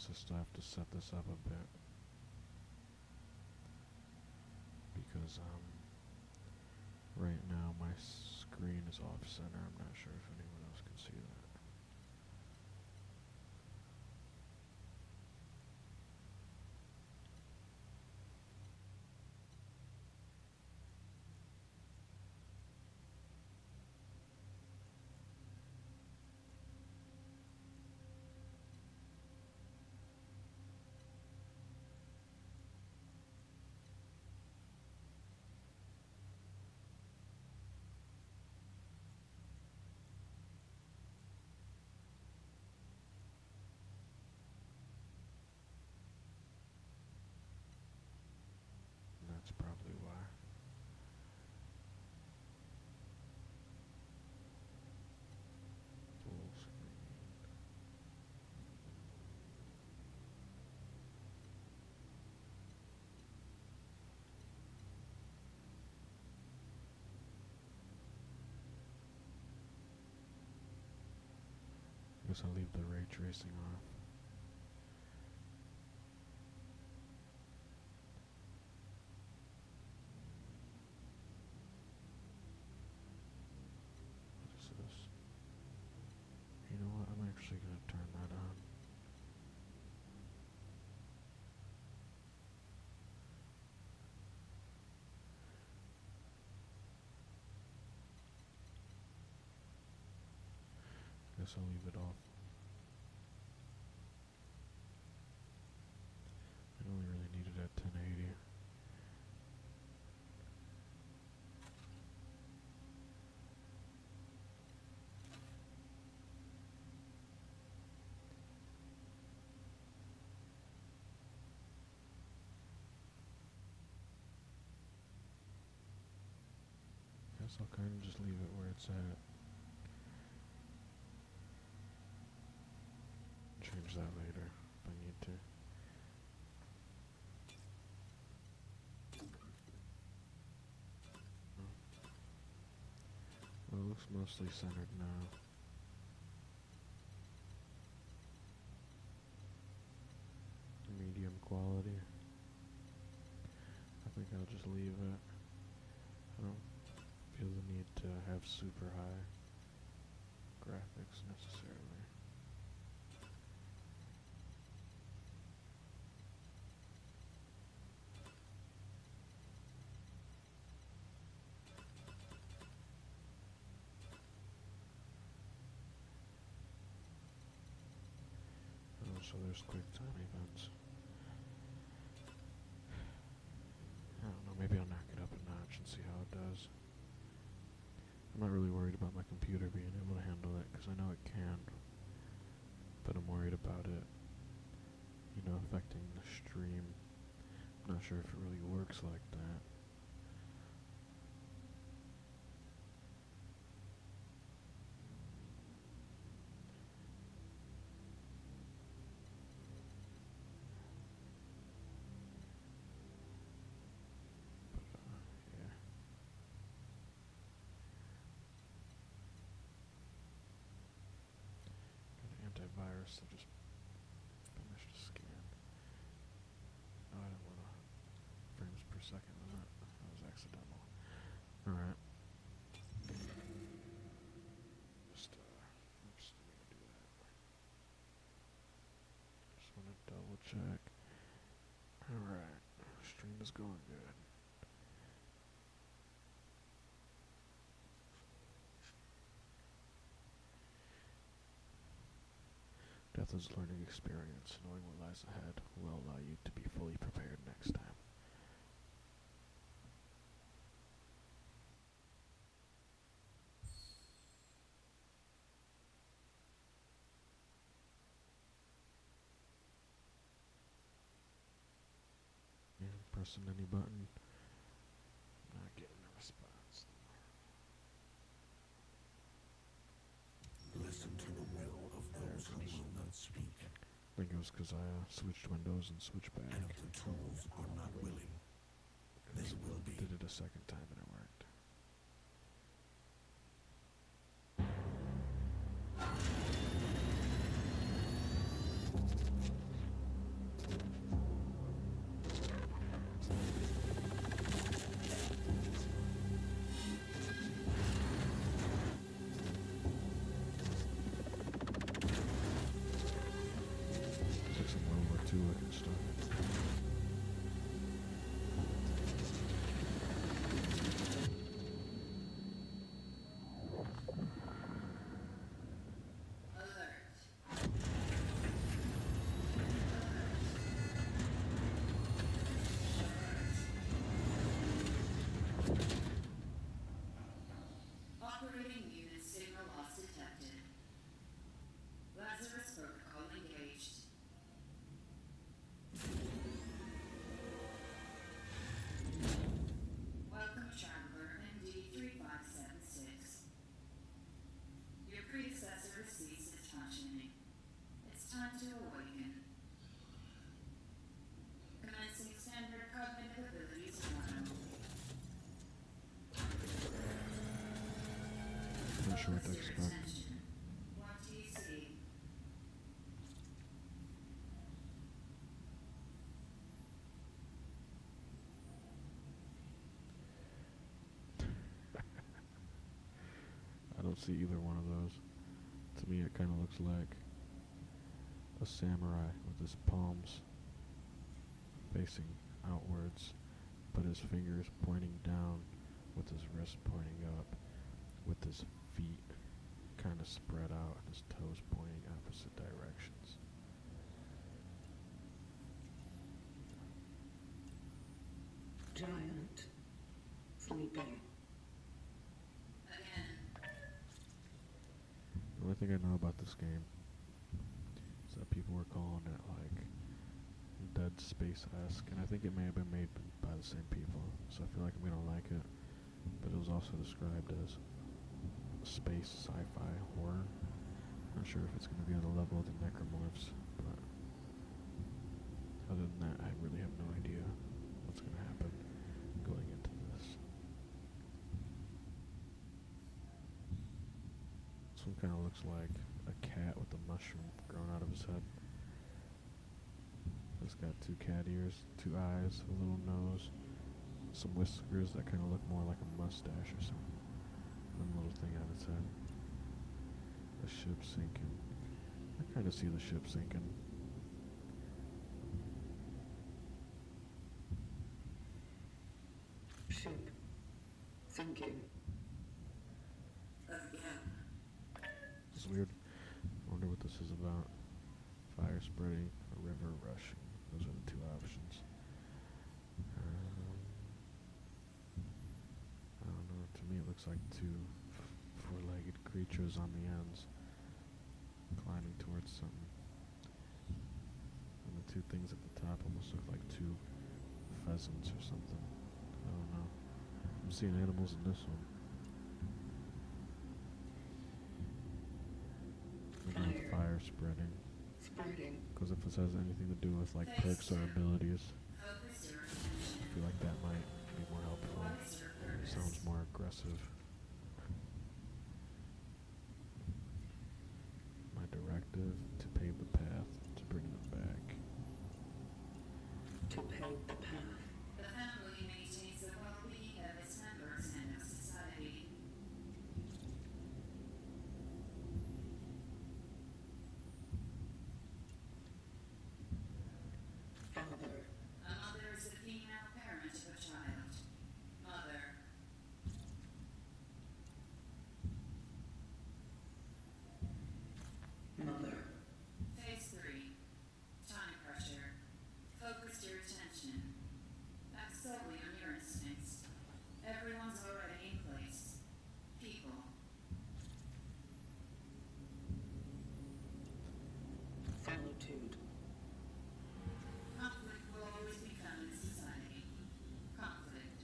guess I still have to set this up a bit. Because, right now my screen is off center. I'm not sure if anyone else can see that. And that's probably why. Full screen. I guess I'll leave the ray tracing off. What is this? You know what? I'm actually gonna turn that on. Guess I'll leave it off. I only really need it at 1080. Guess I'll kind of just leave it where it's at. Change that later if I need to. Well, it looks mostly centered now. Medium quality. I think I'll just leave it. I don't feel the need to have super high graphics necessarily. Oh, so there's quick time events. I don't know, maybe I'll knock it up a notch and see how it does. I'm not really worried about my computer being able to handle it, because I know it can. But I'm worried about it, you know, affecting the stream. I'm not sure if it really works like that. Yeah. Got an antivirus that just finished a scan. Oh, I didn't want to frames per second on that. That was accidental. Alright. I'm just gonna do that. Just want to double check. Alright. Stream is going good. Death is a learning experience. Knowing what lies ahead will allow you to be fully prepared next time. Yeah, pressing any button. Not getting a response. Listen to the will of those who will not speak. I think it was because I switched windows and switched back. And if the tools are not willing, they will be. Did it a second time and it worked. see either one of those. To me, it kind of looks like a samurai with his palms facing outwards, but his fingers pointing down, with his wrist pointing up, with his feet kind of spread out and his toes pointing opposite directions. Giant. Sleeping. The only thing I know about this game is that people were calling it like Dead Space-esque, and I think it may have been made by the same people, so I feel like I'm gonna like it. But it was also described as space sci-fi horror. Not sure if it's gonna be on the level of the Necromorphs, but other than that, I really have no idea what's gonna happen going into this. This one kind of looks like a cat with a mushroom growing out of his head. It's got two cat ears, two eyes, a little nose, some whiskers that kind of look more like a mustache or something. One little thing on its head. The ship sinking. I kind of see the ship sinking. Ship. Sinking. It's weird. I wonder what this is about. Fire spreading, a river rushing. Those are the two options. I don't know. To me, it looks like two four-legged creatures on the ends, climbing towards something. And the two things at the top almost look like two pheasants or something. I don't know. I'm seeing animals in this one. Maybe with fire spreading. Spreading. Because if this has anything to do with like perks or abilities, I feel like that might be more helpful. It sounds more aggressive. My directive: to pave the path to bring them back. To pave the path. The family maintains the well-being of its members and of society. Father. A mother is the female parent of a child. Mother. Mother. Phase 3. Time pressure. Focus your attention. Act solely on your instincts. Everyone's already in place. People. Solitude. Conflict will always be found in society. Conflict.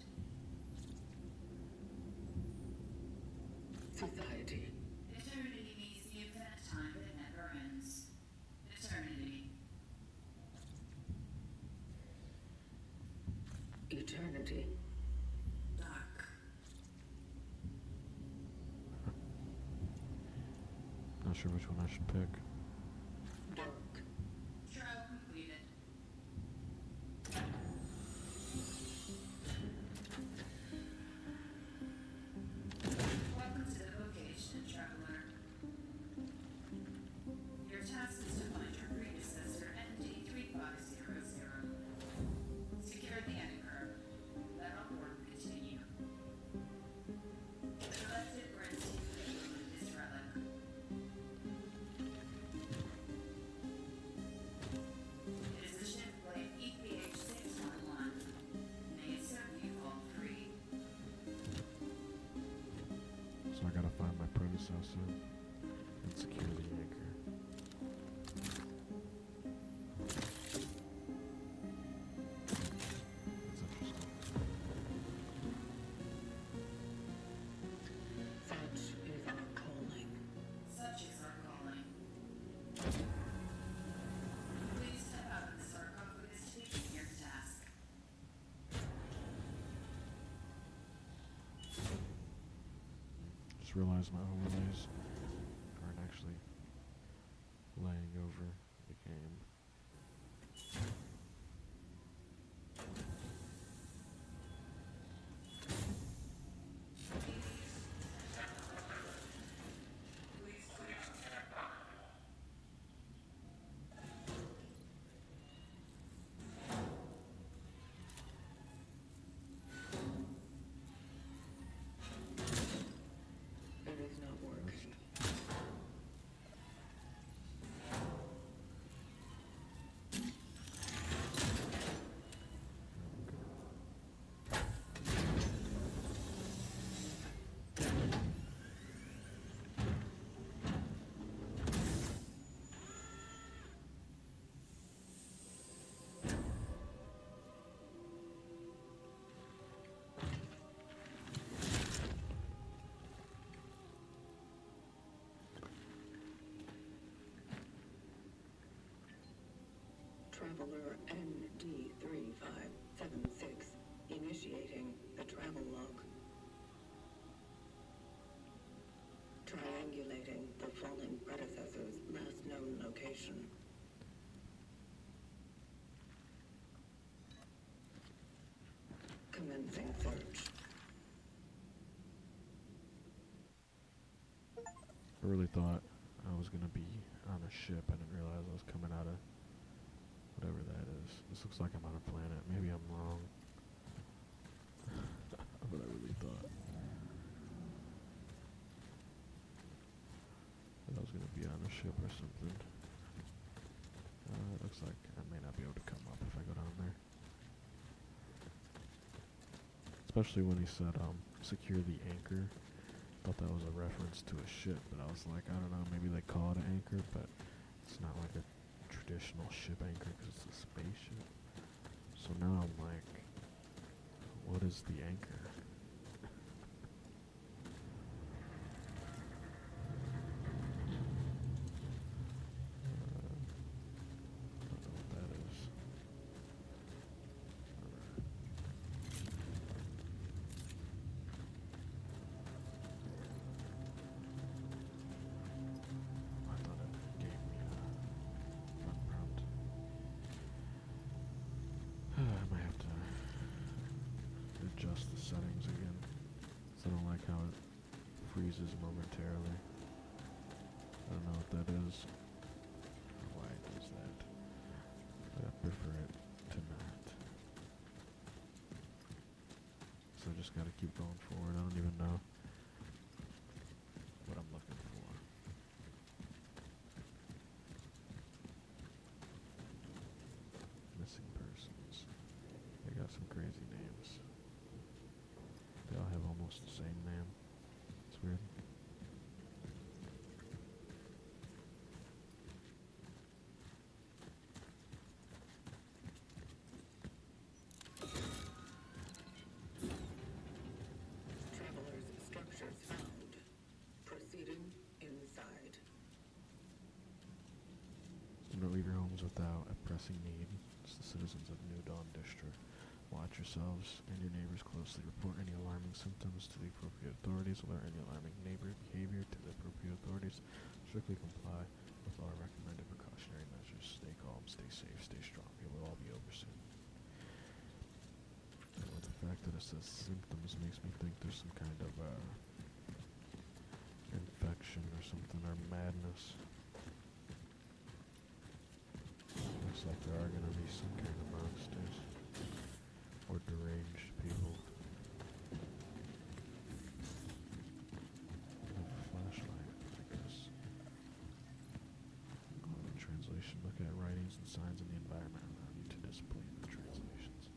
Society. Eternity means the infinite time that never ends. Eternity. Eternity. Dark. Not sure which one I should pick. Dark. Trial completed. Welcome to the vocation, traveler. Your task is to find your predecessor, ND3500. Secure the anchor. Let our work continue. The collective grants you freedom with this relic. It is a ship blade EPH-611. May it serve you all free. So I gotta find my predecessor and secure the anchor. That's interesting. Such is our calling. Such is our calling. Please step out of the sarcophagus to begin your task. Just realized my overlays aren't actually laying over the game. Traveler ND3576 initiating the travel log. Triangulating the fallen predecessor's last known location. Commencing search. I really thought I was gonna be on a ship. I didn't realize I was coming out of whatever that is. This looks like I'm on a planet. Maybe I'm wrong. But I really thought that I was gonna be on a ship or something. It looks like I may not be able to come up if I go down there. Especially when he said, secure the anchor. Thought that was a reference to a ship, but I was like, I don't know, maybe they call it an anchor, but it's not like a traditional ship anchor because it's a spaceship. So now I'm like, what is the anchor? I don't know what that is. I thought it gave me a fun prompt. I might have to adjust the settings again. 'Cause I don't like how it freezes momentarily. I don't know what that is. Or why it does that. But I prefer it to not. So I just gotta keep going forward. I don't even know what I'm looking for. Missing persons. They got some crazy names. They all have almost the same name. It's weird. Traveler's structures found. Proceeding inside. Do not leave your homes without a pressing need. It's the citizens of New Dawn District. Watch yourselves and your neighbors closely. Report any alarming symptoms to the appropriate authorities. Alert any alarming neighbor behavior to the appropriate authorities. Strictly comply with all recommended precautionary measures. Stay calm, stay safe, stay strong. It will all be over soon. And the fact that it says symptoms makes me think there's some kind of infection or something, or madness. Looks like there are going to be some kind of monsters or deranged people. I have a flashlight, I guess. The translation. Look at writings and signs in the environment around you to display the translations.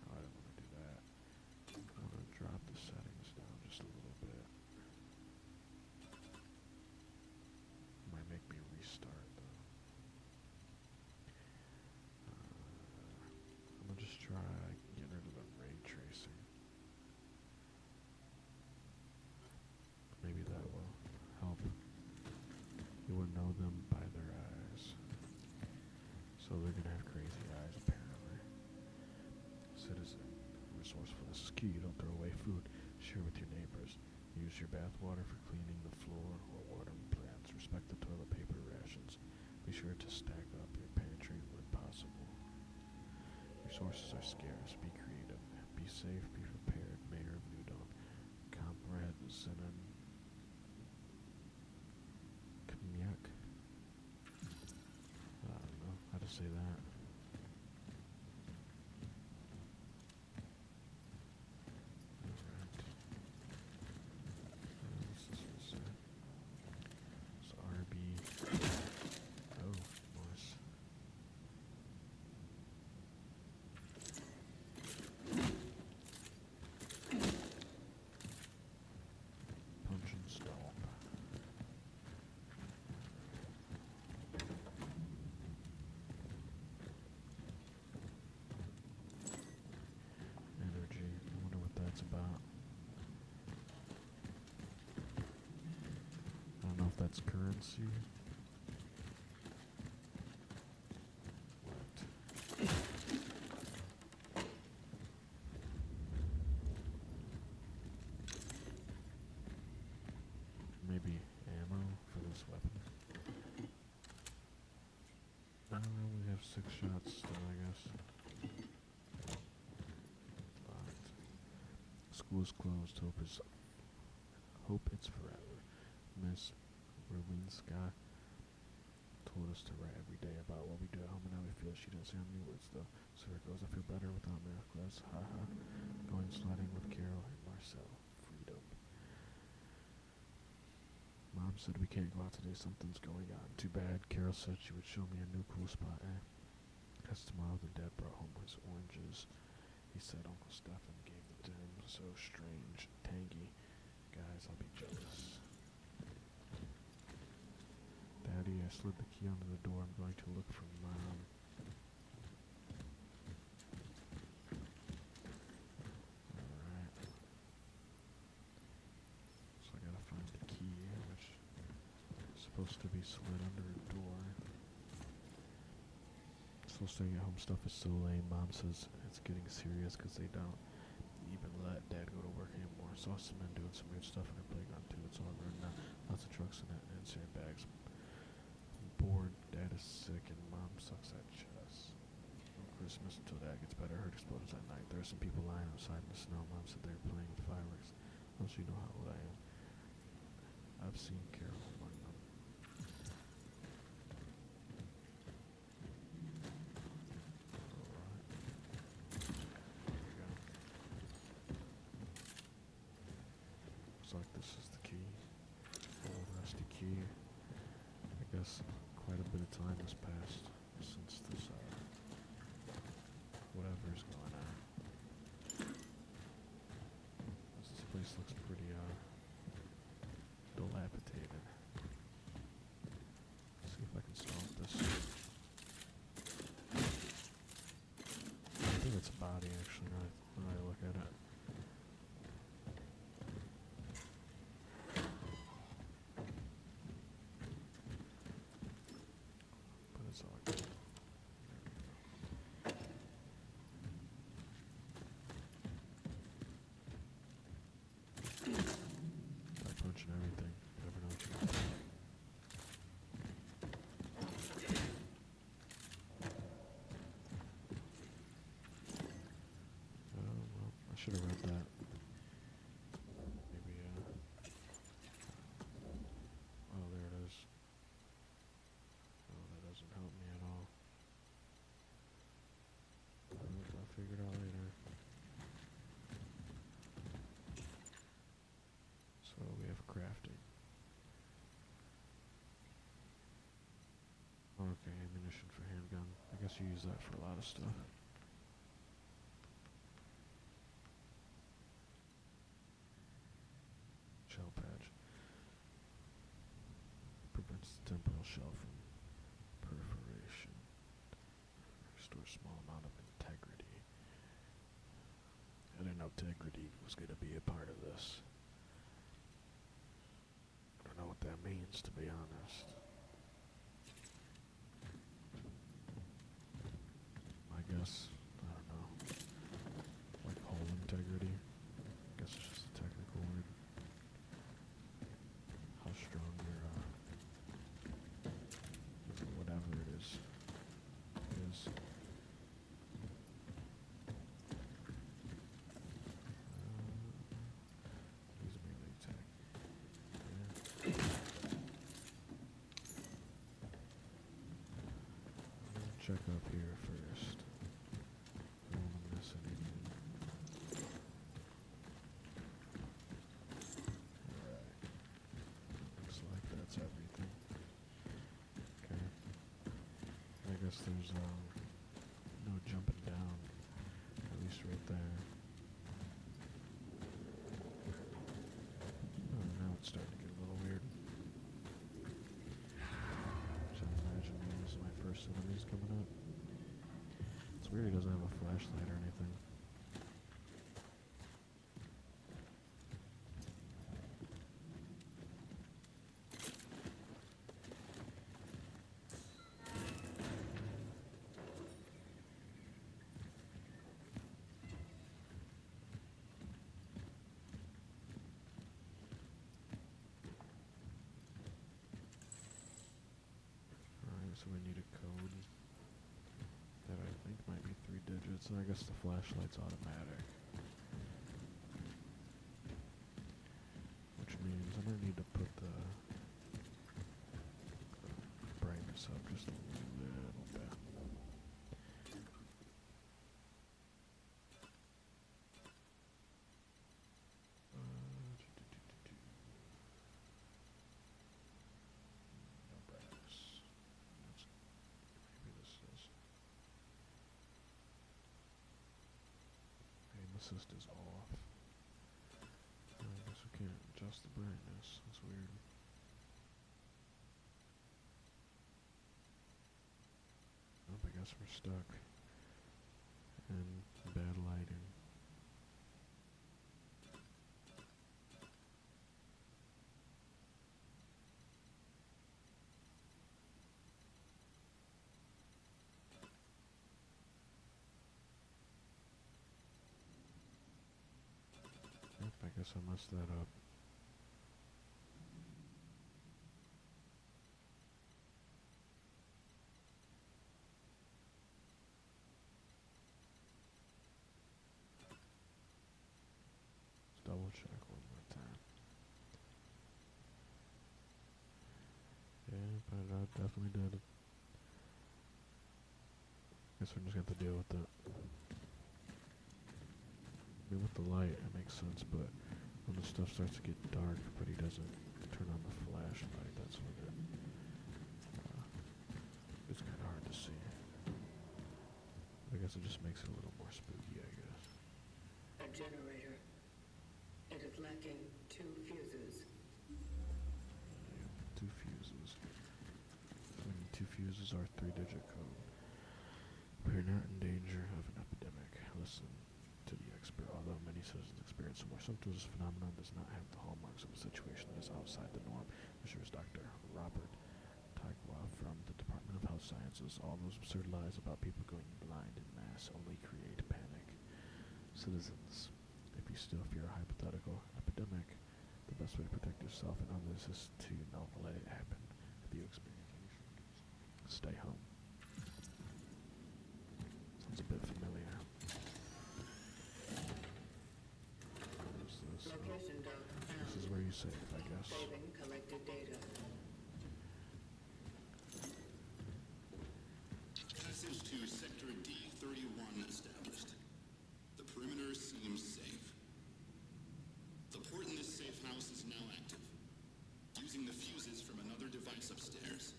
Oh, I don't want to do that. I want to drop the settings down just a little bit. Might make me restart though. I'm gonna just try getting rid of the ray tracing. Maybe that will help. You would know them by their eyes. So they're gonna have crazy eyes apparently. Citizen. Resourcefulness is key. You don't throw away food. Share with your neighbors. Use your bath water for cleaning the floor or watering plants. Respect the toilet paper rations. Be sure to stack up your pantry when possible. Resources are scarce. Be creative. Be safe. Be prepared. Mayor of New Dawn. Comrade Zenon Kmiak. I don't know how to say that. Alright. What's this one say? It's RB. Oh, nice. Punch and stomp. Energy. I wonder what that's about. I don't know if that's currency. What? 6 shots still, I guess. Locked. School's closed. Hope it's forever. Miss Rowinska told us to write every day about what we do at home and how we feel. She didn't say how many words though. So it goes, I feel better without math class. Haha. Going sledding with Carol and Marcel. Freedom. Mom said we can't go out today. Something's going on. Too bad. Carol said she would show me a new cool spot, eh? Because tomorrow the dad brought home his oranges. He said Uncle Stefan gave them to him. So strange. Tangy. Guys, I'll be jealous. Daddy, I slid the key under the door. I'm going to look for Mom. Alright. So I gotta find the key, which is supposed to be slid under a door. Still staying at home stuff is so lame. Mom says it's getting serious because they don't even let Dad go to work anymore. Saw some men doing some weird stuff in their playground too. It's all ruined now. Lots of trucks and sandbags. Bored, Dad is sick, and Mom sucks at chess. From Christmas until Dad gets better, heard explosions at night. There are some people lying outside in the snow. Mom said they were playing with fireworks. Don't you know how old I am? I've seen Carol among them. Alright. There we go. Looks like this is the key. Old rusty key. I guess quite a bit of time has passed since this, whatever's going on. This place looks pretty, dilapidated. Let's see if I can solve this. I think it's a body, actually, now I look at it. But it's all good. By punching everything, you never know what you're gonna do. Oh, well, I should have read that. Maybe, oh, there it is. Oh, that doesn't help me at all. I'll figure it out later. So we have crafting. Okay, ammunition for handgun. I guess you use that for a lot of stuff. Shell patch. Prevents the temporal shell from perforation. Restores small amount of integrity. I didn't know integrity was going to be a part of this. I don't know what that means, to be honest. I guess, I don't know. Like whole integrity. I guess it's just a technical word. How strong your, whatever it is. Use melee attack. Yeah. I'm gonna check up here first. I don't wanna miss anything. Alright. Looks like that's everything. Okay. I guess there's no jumping down. At least right there. Oh, now it's starting to get a little weird. So I imagine these are my first enemies coming up. It's weird he doesn't have a flashlight or anything. Alright, so we need a code. minutes, and I guess the flashlight's automatic. Which means I'm gonna need to put the brightness up just a little bit. No brightness. Maybe this is. Aim assist is off. I guess we can't adjust the brightness. That's weird. Nope, I guess we're stuck in bad lighting. Yep, I guess I messed that up. Let's double check one more time. Yeah, but I definitely did it. Guess we're just gonna have to deal with it. I mean, with the light, it makes sense, but when the stuff starts to get dark, but he doesn't turn on the flashlight, that's when it's kind of hard to see. I guess it just makes it a little more spooky, I guess. A generator. It is lacking 2 fuses. Yep, 2 fuses. So we need 2 fuses, our 3-digit code. We are not in danger of an epidemic. Listen to the expert. Although many citizens experience similar symptoms, this phenomenon does not have the hallmarks of a situation that is outside the norm, assures Dr. Robert Tagwa from the Department of Health Sciences. All those absurd lies about people going blind en masse only create panic. Citizens, if you still fear a hypothetical epidemic, the best way to protect yourself and others is to not let it happen. If you experience any symptoms, stay home. Sounds a bit familiar. This? Location dock found. This is where you save, I guess. Saving collected data. Passage to Sector D31 established. The perimeter seems safe. The port in this safe house is now active, using the fuses from another device upstairs.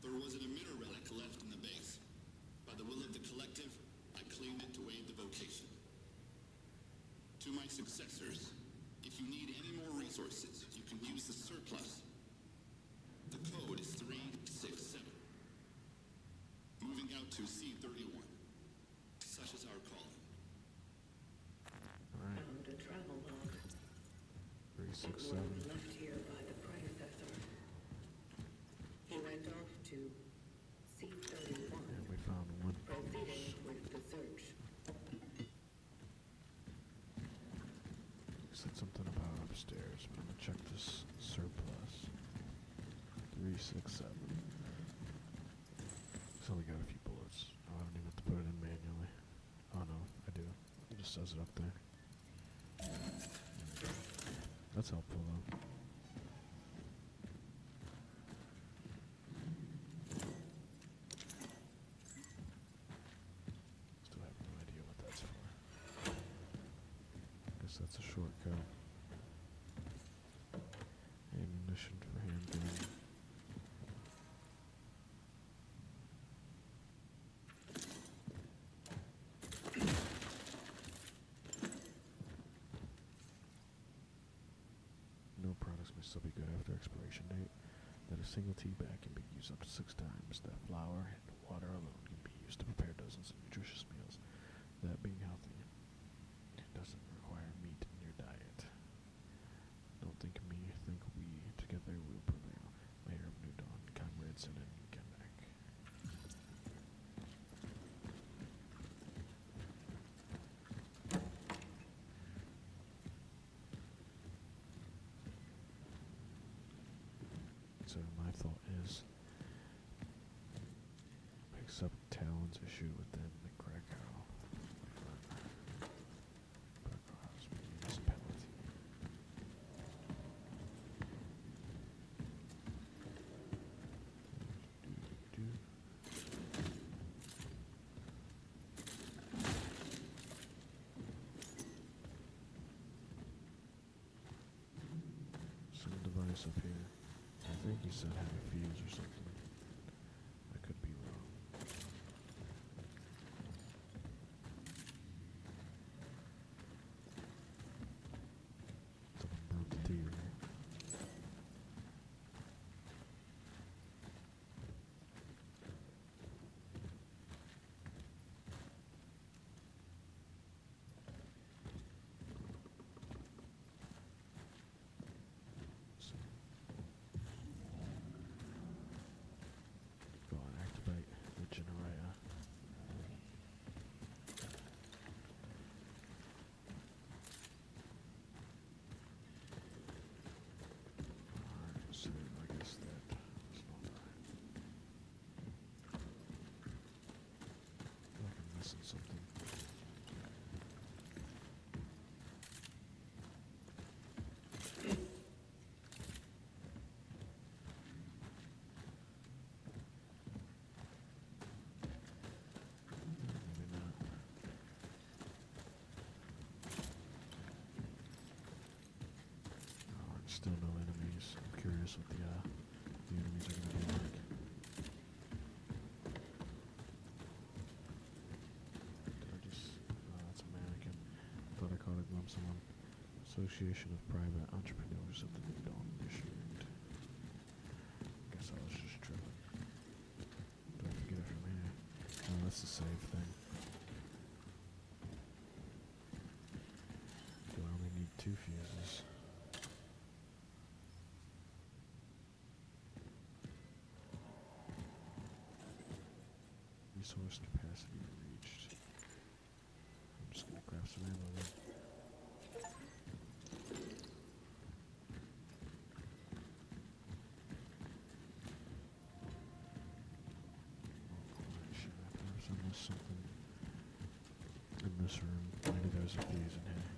There was an emitter relic left in the base. By the will of the collective, I claimed it to aid the vocation. To my successors, if you need any more resources, you can use the surplus. The code is 367. Moving out to C31. Such is our calling. Alright, Found a travel log. 367. One left here by the predecessor. He went off to C31, And we found one. proceeding with the search. You said something about upstairs, but I'm gonna check this surplus. 367. It's only got a few bullets. Oh, I don't even have to put it in manually. Oh no, I do. It just says it up there. That's helpful though. Still have no idea what that's for. Guess that's a shortcut. Ammunition for handgun. No products may still be good after expiration date. That a single tea bag can be used up to 6 times. That flour and water alone can be used to prepare dozens of nutritious meals. That being healthy doesn't require meat in your diet. Don't think me, think we. Together we'll prevail. Mayor of New Dawn, comrades in Quebec. So my thought is, accept talons issued within the correct furnace up here. I think he said had a fuse or something. I could be wrong. Someone broke the TV. Go on, activate the generator. Alright, so I guess that's not right. I feel like I'm missing something. Maybe not. Alright, still no enemies. I'm curious what the enemies are gonna be like. Did I just... Oh, that's a mannequin. Thought I caught a glimpse of one. Association of Private Entrepreneurs of the New Dawn District. Guess I was just tripping. Do I have to get it from here? Oh, that's the save thing. Do I only need 2 fuses? Resource capacity reached. I'm just gonna grab some ammo then. Oh, shit, perhaps I missed something in this room. Maybe there's a fuse in here.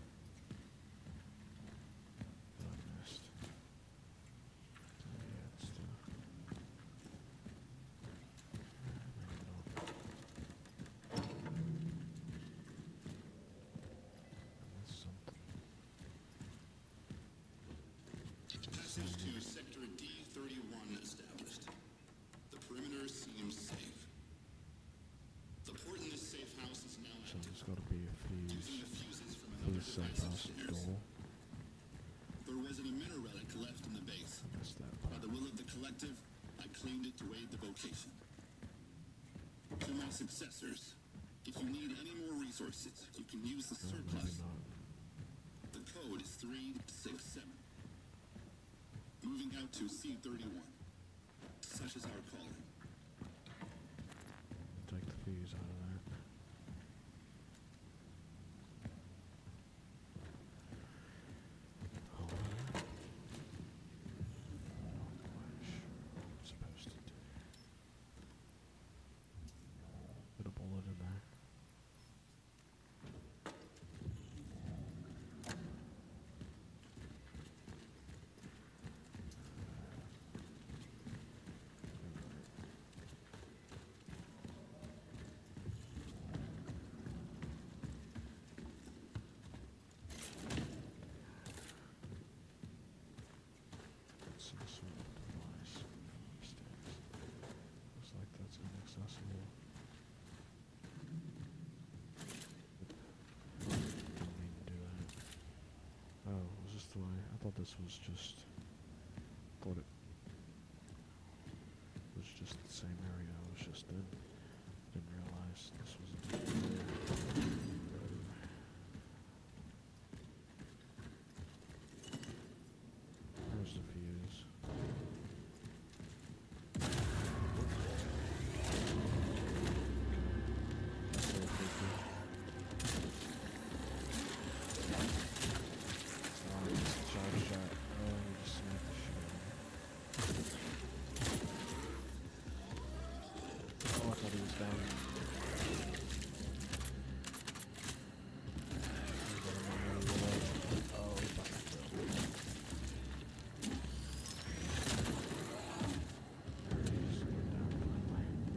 That I missed. Yeah, it's still... maybe not. That's something. Passage to Sector D31 established. The perimeter seems safe. The port in this safe house is now So active. there's gotta be a Using fuse the fuses from for another the safe device house upstairs. door. There was an emitter relic left in the base. I missed that By part. the will of the collective, I claimed it to aid the vocation. To my successors, if you need any more resources, you can use the No, maybe surplus. not. The code is 367. Moving out to C31. Such is our calling. Take the fuse out of that. Hold on. Not quite sure what I'm supposed to do. Put a bullet in there. Some sort of device from upstairs. Looks like that's inaccessible. Didn't mean to do that. Oh, was this the way? I thought this was just... thought it was just the same area I was just in. Didn't realize this was a different area. There's the fuse. That's a little freaky. Oh, he just charged shot. Oh, he just smacked the shit out of me. Oh, I thought he was down. Oh, he's about to kill. There he is. We're down finally.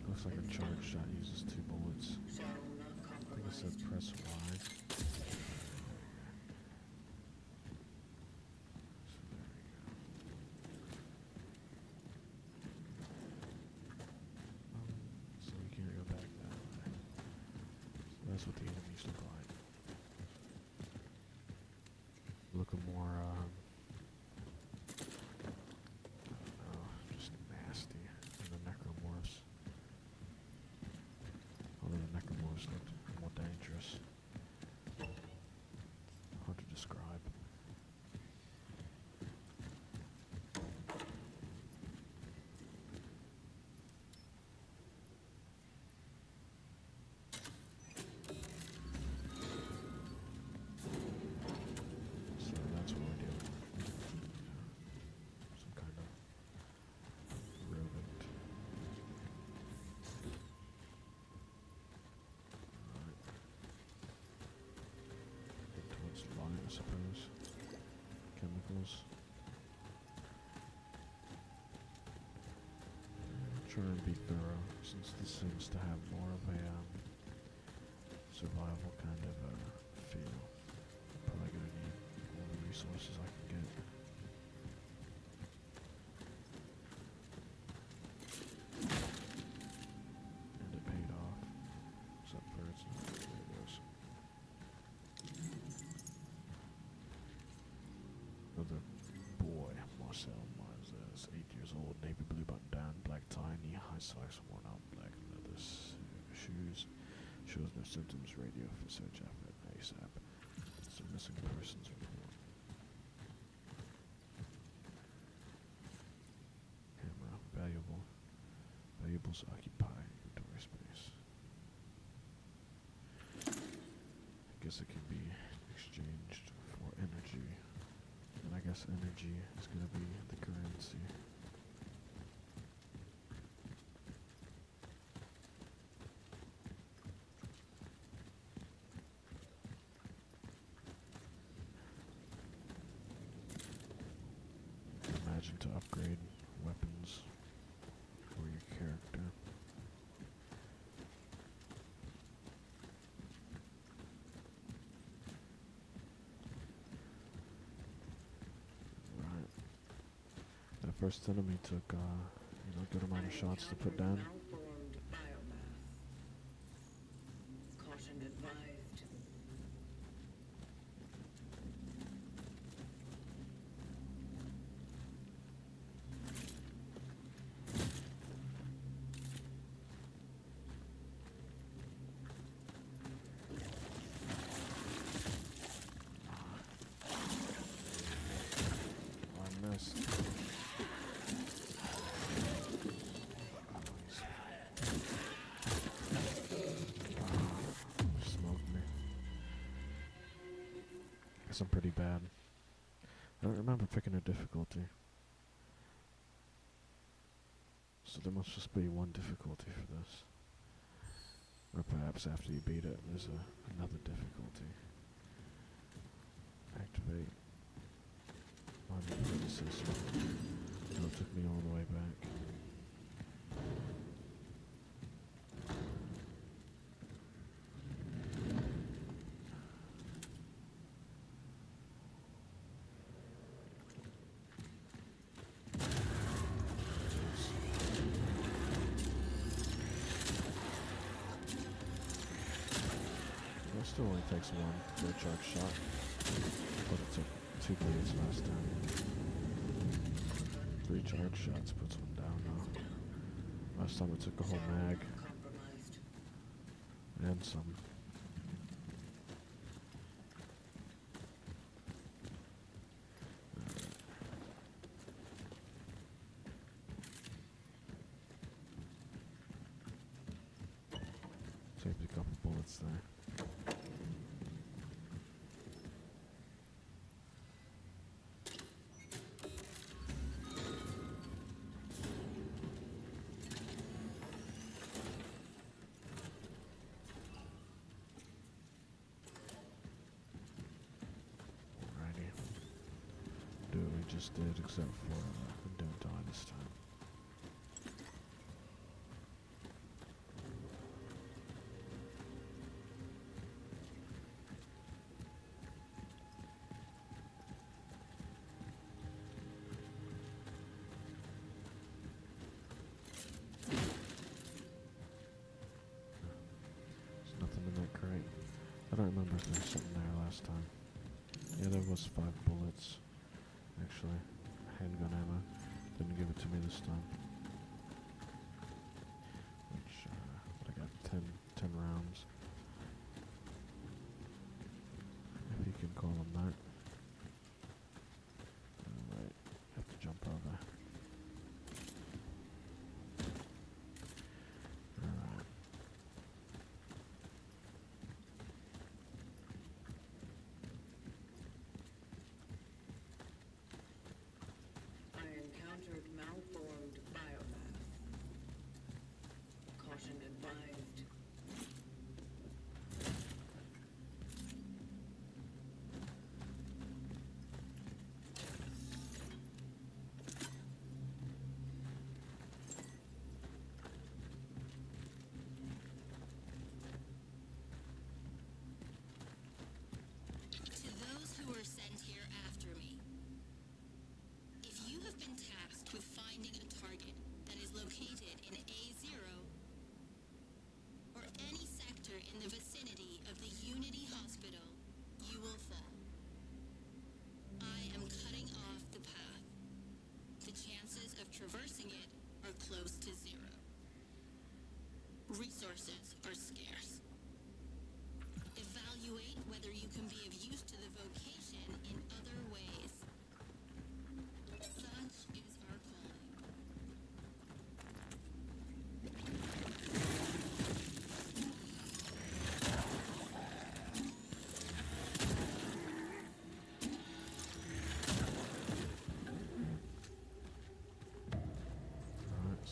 Looks like a charge shot uses 2 bullets. Shall not I think it compromise. said press Y. I suppose. Chemicals. Try and be thorough, since this seems to have more of a survival kind of feel. Probably gonna need all the resources I can get. And it paid off. Except for it's not. There it goes. Another boy, Marcel Mars, 8 years old, navy blue button down, black tie, knee high socks, worn out black leather shoes. Shows no symptoms, radio for search effort ASAP. It's a missing persons report. Camera, valuable. Valuables occupy inventory space. I guess it can be exchanged for energy. And I guess energy is going to be the currency. Imagine to upgrade weapons for your character. Right. That first enemy took, a good amount of shots to put down. Malformed biomass. Caution advised. I missed. Smoked me. Guess I'm pretty bad. I don't remember picking a difficulty. So there must just be one difficulty for this. Or perhaps after you beat it, there's another difficulty. Activate. On the predecessor. No, it took me all the way back. It still only takes one for a charge shot, but it took 2 bleeds last time. 3 charge shots puts one down now. Last time it took a whole mag Compromised. and some. Saved a couple bullets there. Alrighty. Do what we just did, except for don't die this time. There's nothing in that crate. I don't remember if there was something there last time. Yeah, there was 5 bullets. Actually, handgun ammo. Didn't give it to me this time. Which, I got 10 rounds. If you can call them that. Alright, have to jump over. Alright. I encountered malformed biomass. Caution advised.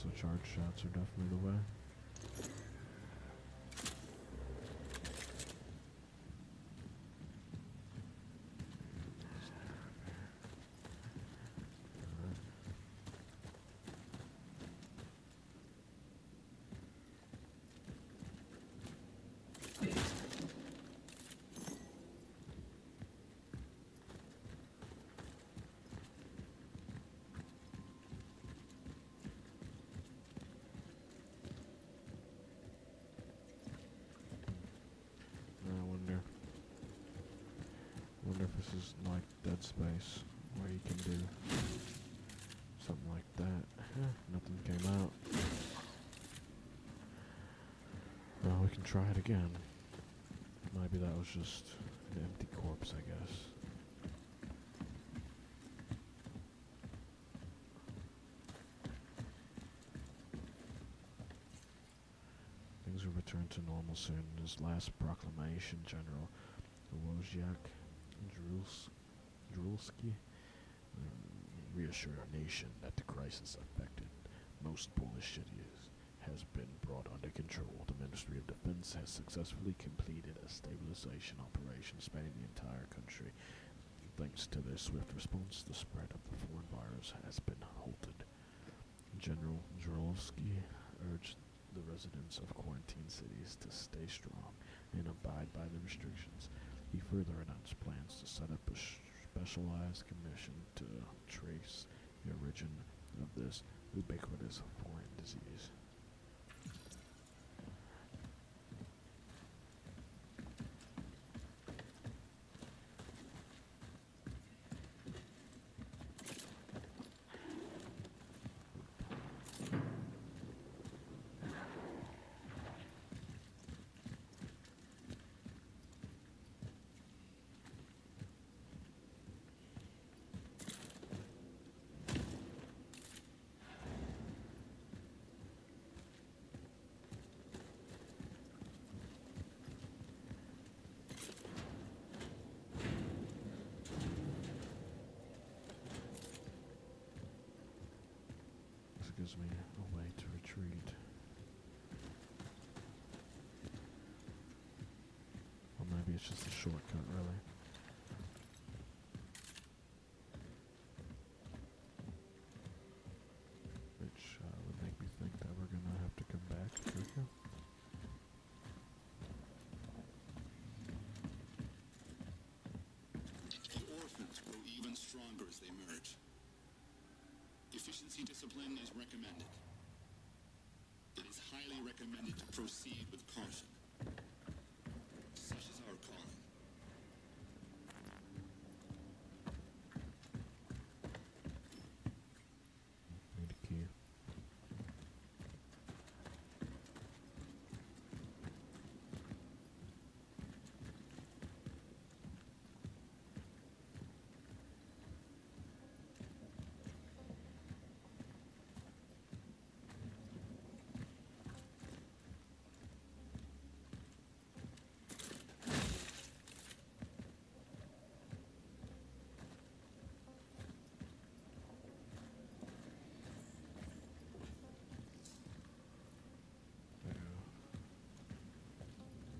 so charge shots are definitely the way. I wonder if this is like Dead Space, where you can do something like that. Nothing came out. Well, we can try it again. Maybe that was just an empty corpse, I guess. Things will return to normal soon. His last proclamation, General Wojciech Drulski reassured our nation that the crisis affected most Polish cities has been brought under control. The Ministry of Defense has successfully completed a stabilization operation spanning the entire country. Thanks to their swift response, the spread of the foreign virus has been halted. General Drulski urged the residents of quarantine cities to stay strong and abide by the restrictions. He further announced plans to set up a specialized commission to trace the origin of this ubiquitous foreign disease. Gives me a way to retreat. Or maybe it's just a shortcut, really. Which would make me think that we're gonna have to come back quicker. The orphans grow even stronger as they merge. Efficiency discipline is recommended. It is highly recommended to proceed with caution. Such is our calling. Need a key.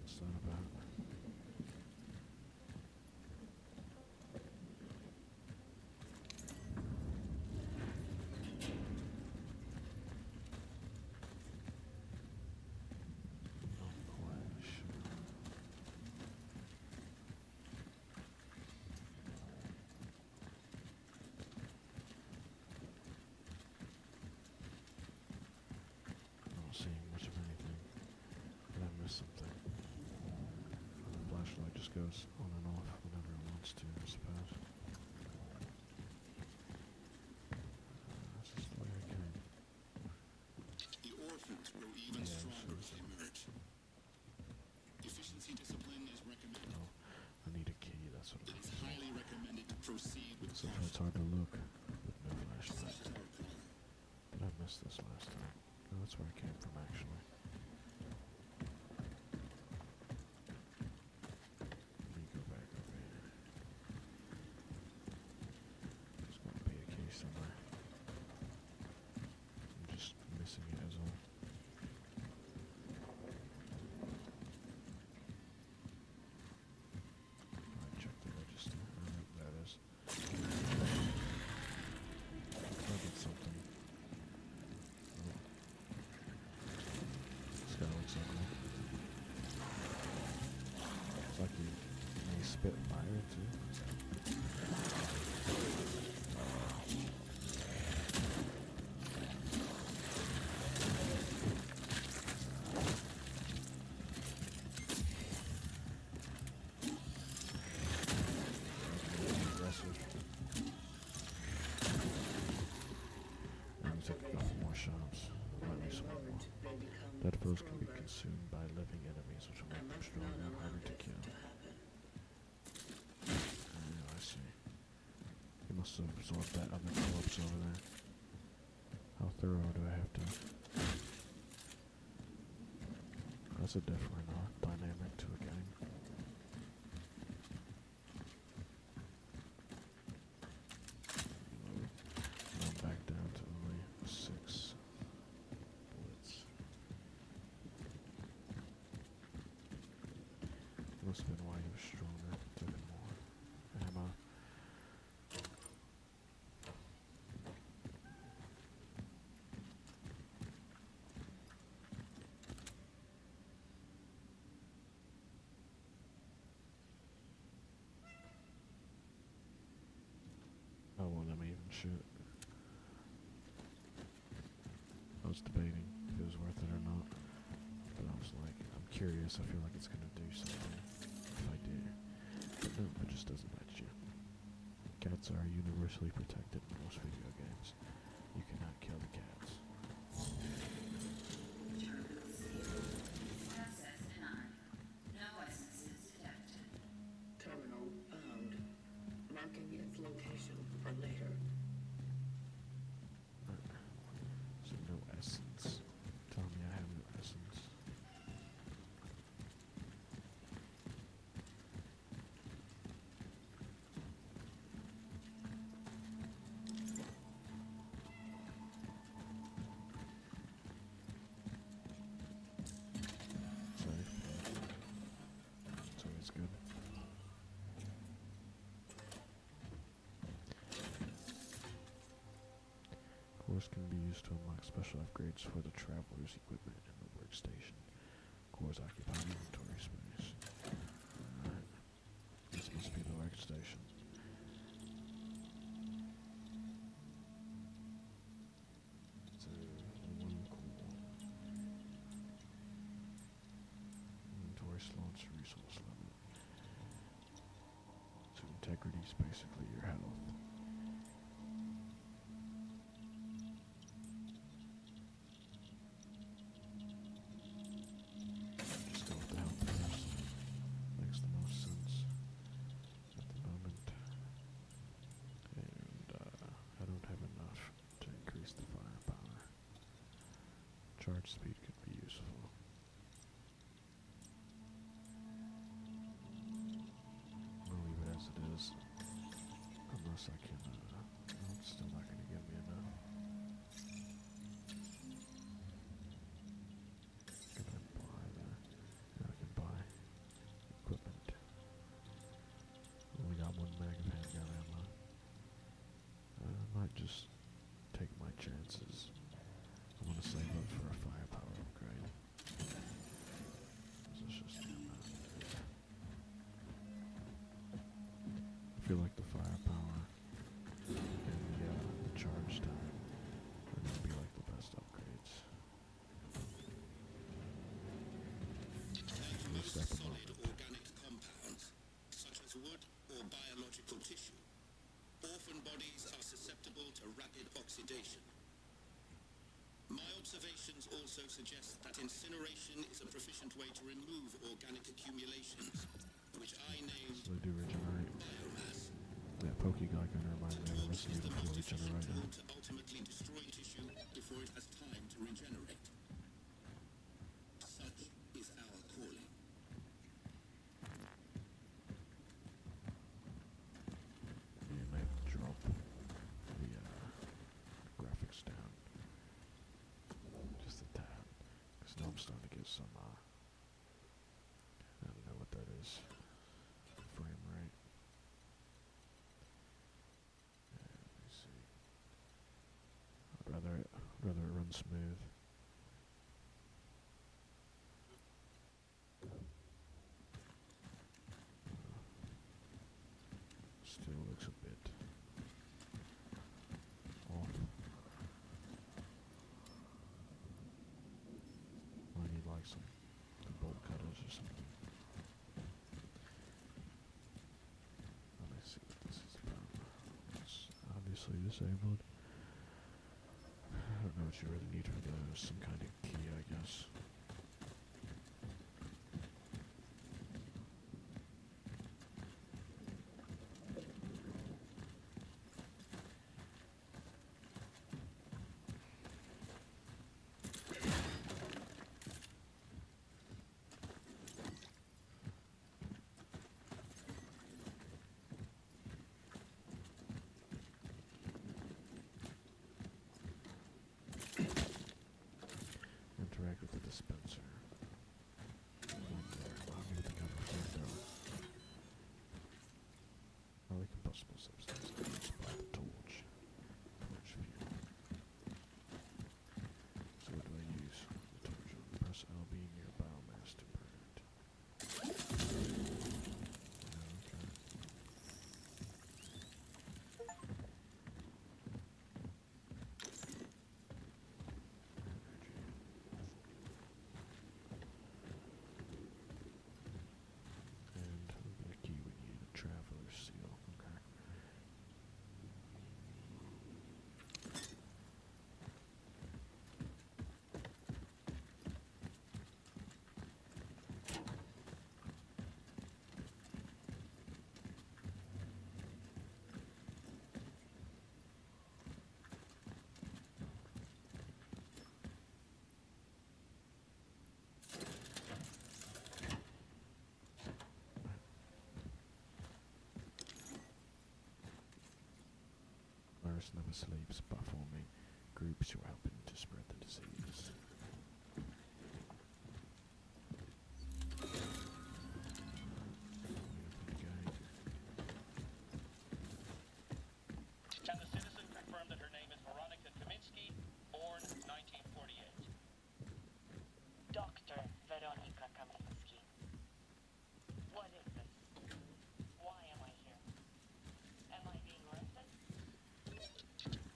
What's that about? Not quite sure. Not seeing much of anything. Did I miss something? The flashlight just goes on and off whenever it wants to, I suppose. This is the way I came. The orphans grow even stronger as they merge. Efficiency discipline is recommended. Oh, I need a key, that's what It I'm is highly recommended to proceed with Sometimes it's caution. hard to look with no flashlight. Such is our calling. Did I miss this last time? No, that's where I came from, actually. Let me go back over here. There's got to be a key somewhere. I'm just missing more shops. When Might be they some more. learned, they become Dead foes can be stronger. consumed by living enemies, which will I make them must stronger not and allow harder to this kill. to happen. Oh, I see. He must have absorbed that other corpse over there. How thorough do I have to? That's a different dynamic to a game. Now I'm back down to only 6 bullets. Must have been why he was stronger. Took him more ammo. I won't let me even shoot. I was debating if it was worth it or not, but I was like, I'm curious. I feel like it's gonna do something if I do. But no, it just doesn't let you. Cats are universally protected in most video games. You cannot kill the cats. Access denied. No essences detected. Terminal found. Marking its location for later. So no essence. Tell me I have no essence. Safe. It's always good. Cores can be used to unlock special upgrades for the traveler's equipment in the workstation. Cores occupy inventory space. Alright. This must be the workstation. So, one core. Inventory slots, resource level. So integrity is basically your health. Just go with the health first. Makes the most sense at the moment. And I don't have enough to increase the firepower. Charge speed could be useful. I'll leave it as it is. Unless I can, no, it's still not going to give me enough. Can I buy that? Yeah, I can buy equipment. Only got one mag of handgun ammo. I might just take my chances. I want to save up for a firepower upgrade. This is just ammo. I feel like the firepower and the charge time are going to be like the best upgrades. We're Most stepping solid up. organic compounds, such as wood or biological tissue, orphan bodies are susceptible to rapid oxidation. My observations also suggest that incineration is a proficient way to remove organic accumulations, which I named So they do regenerate. biomass. That Pokeglycan reminds me of Torch Resident is the Evil 4 most efficient regenerator. tool to ultimately destroy tissue before it has time to regenerate. Such is our calling. You may have to drop the graphics down just a tad, because now I'm starting to get some, I don't know what that is, frame rate. Let me see. I'd rather it run smooth. Still looks a bit off. I need like some bolt cutters or something. Let me see what this is about. It's obviously disabled. I don't know what you really there's some kind of key, I guess. Interact with the dispenser. Highly combustible substance used by the torch. Torch fuel. So what do I use? The torch on. Press LB near biomass to burn it. Yeah, okay. And the key we need, a traveler's seal. Okay. Virus never sleeps by forming groups who are helping to spread the disease. Can the citizen confirm that her name is Veronica Kaminsky, born 1948? Dr. Veronica Kaminsky. What is this? Why am I here? Am I being arrested?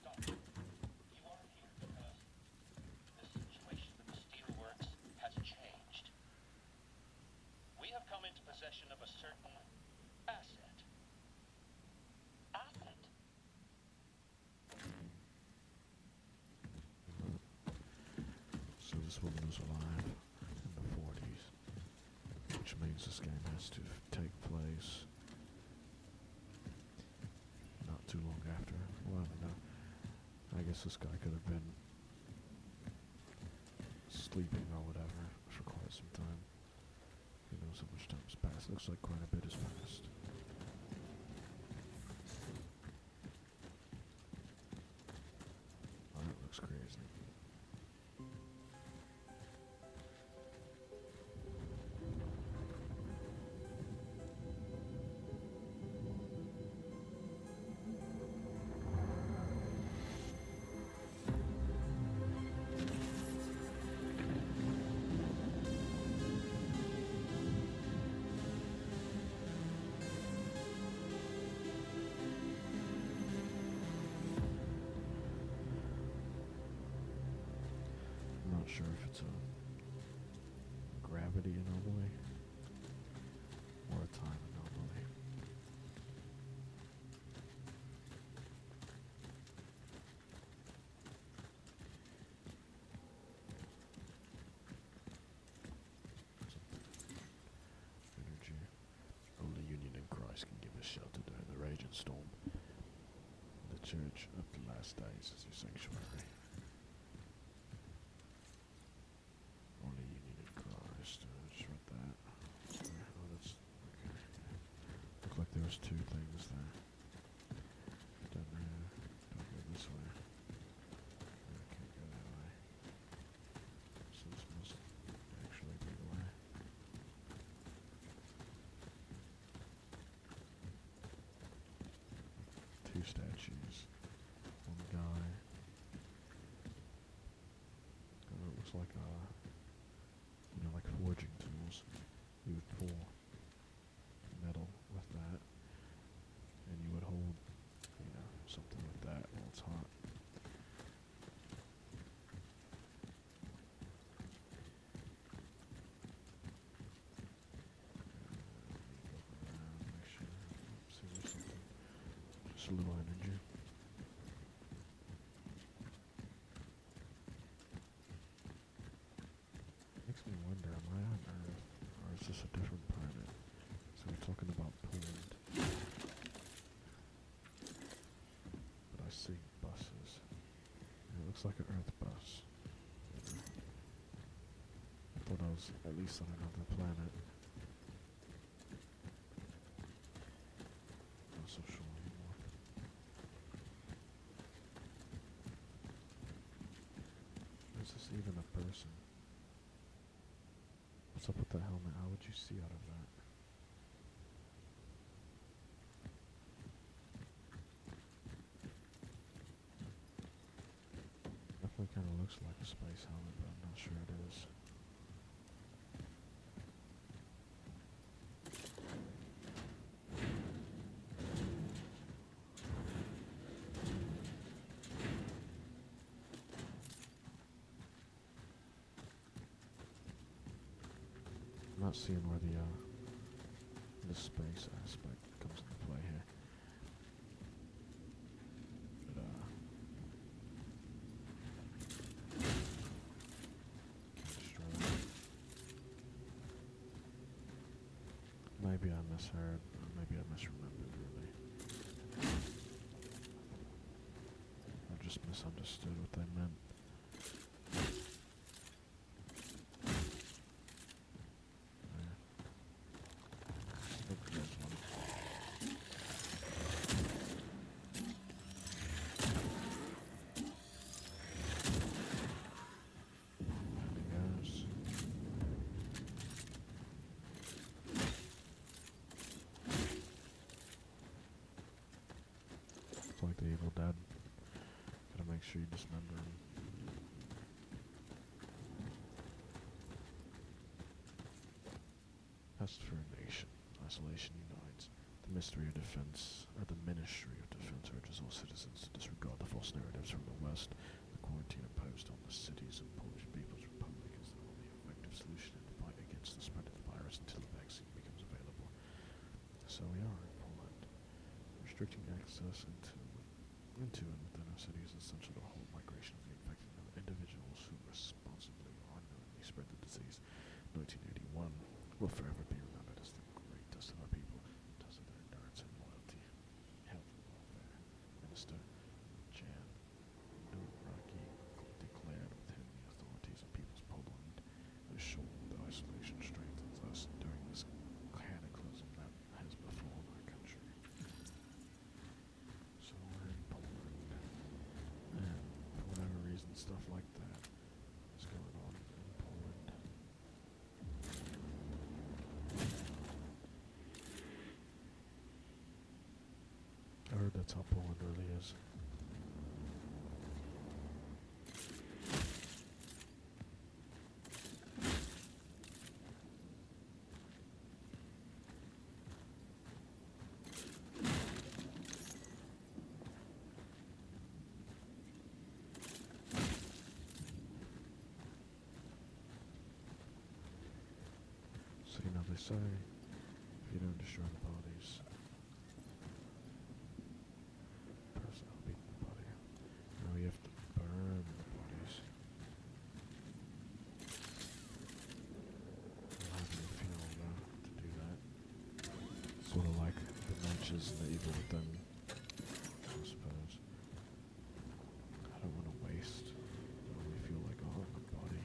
Doctor, you are here because the situation with the steelworks has changed. We have come into possession of a certain asset. Asset? So this woman was alive in the 40s, which means this game has to take place not too long after. Well, I don't know. I guess this guy could have been sleeping or whatever for quite some time. Who knows how much time has passed? Looks like quite a bit has passed. Oh, that looks crazy. I'm not sure if it's a gravity anomaly or a time anomaly. Energy. Only Union and Christ can give us shelter during the raging storm. The church of the last days is your sanctuary. Only Union and Christ. Just read that. Sorry. Oh, that's okay. Looked like there was two things there. Don't go this way. I can't go that way. So this must actually be the way. Two statues. One guy. It looks like like forging tools. You would pull metal with that, and you would hold, something like that while it's hot. Look around, make sure. See if there's something. Just a little energy. this a different planet? So we're talking about Poland. But I see buses. It looks like an Earth bus. I thought I was at least on another planet. Not so sure anymore. Is this even a person? What's up with the helmet? How would you see out of that? Definitely kind of looks like a space helmet, but I'm not sure it is. I'm not seeing where the space aspect comes into play here. But can't destroy that. Maybe I misheard, or maybe I misremembered really. I just misunderstood what they meant. It's like the Evil Dead. Gotta make sure you dismember him. Test for a nation. Isolation unites. The Ministry of Defense urges all citizens to disregard the false narratives from the West. The quarantine imposed on the cities of Polish People's Republic is the only effective solution in the fight against the spread of the virus until a vaccine becomes available. So we are in Poland. Restricting access into and within our cities is essential to hold migration of the infected individuals who responsibly or unknowingly spread the disease. 1981 will forever be remembered as the great test of our people, test of their endurance and loyalty. Health and Welfare Minister Jan Nowracki declared within the authorities of People's Poland assured that isolation strengthens us during this cataclysm that has befallen our country. So we're in Poland, and for whatever reason, stuff like that is going on in Poland. I heard that's how Poland really is. So, they say, if you don't destroy the bodies, person will beat the body. Now you have to burn the bodies. How do you feel to do that? Sort of like the matches in the Evil Within, I suppose. I don't want to waste. I only feel like a human body.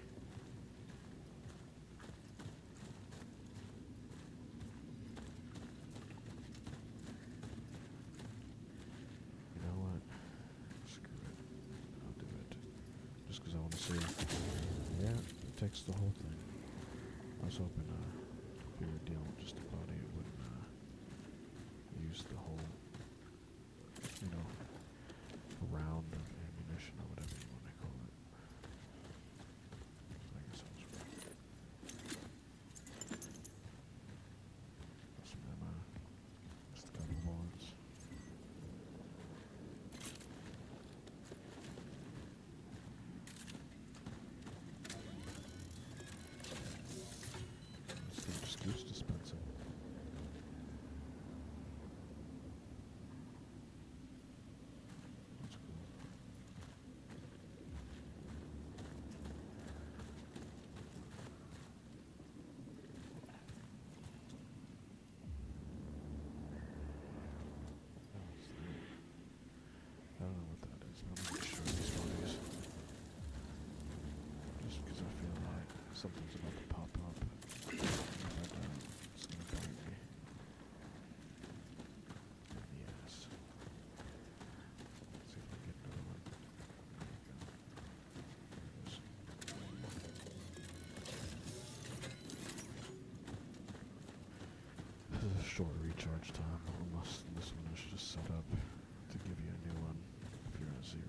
You know what? Screw it. I'll do it. Just because I want to see. Yeah, it takes the whole thing. I was hoping if we were dealing with just a body, it wouldn't use the whole, round of ammunition or whatever you want to call it. So I guess I was right. Got some ammo. Just a couple bullets. This thing just keeps dispensing. That's cool. Something's about to pop up. If I don't, it's gonna bite me. Yes. Let's see if I can get another one. There we go. This is a short recharge time, almost. This one is just set up to give you a new one if you're at 0.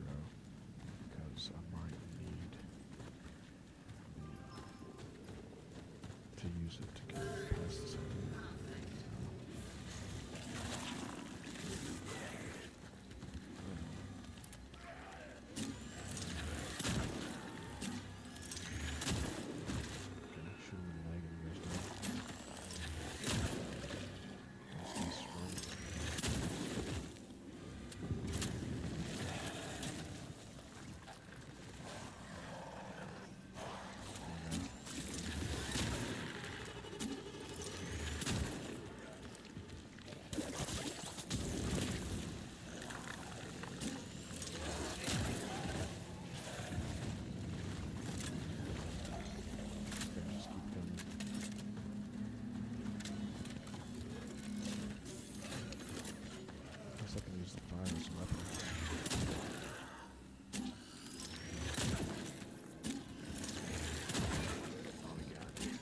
Because I might need to use it to get past this area. Okay, shoot him in the leg and he goes down. That's nice run. Okay, just keep going. Guess I can use the fire as a weapon. Oh, we got it.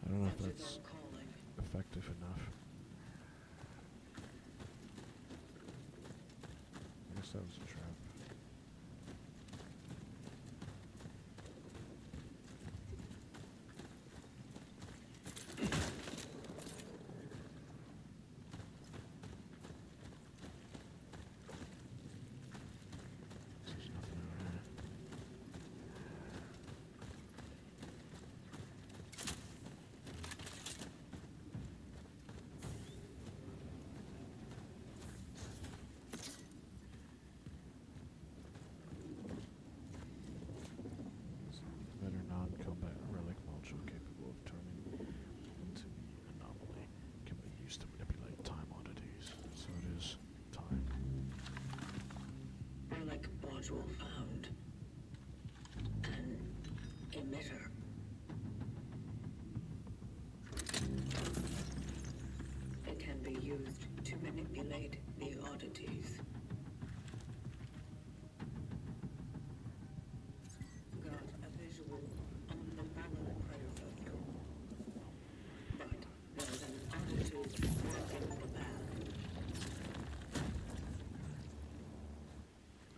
I don't know if Sensors that's are calling. effective enough. I guess that was a trap. There's nothing out here. Better non-combat relic module capable of turning into the anomaly can be used to manipulate time oddities. So it is time. Relic module found. An emitter. It can be used to manipulate the oddities. Got a visual on the fallen predecessor. But there's an oddity blocking the path. I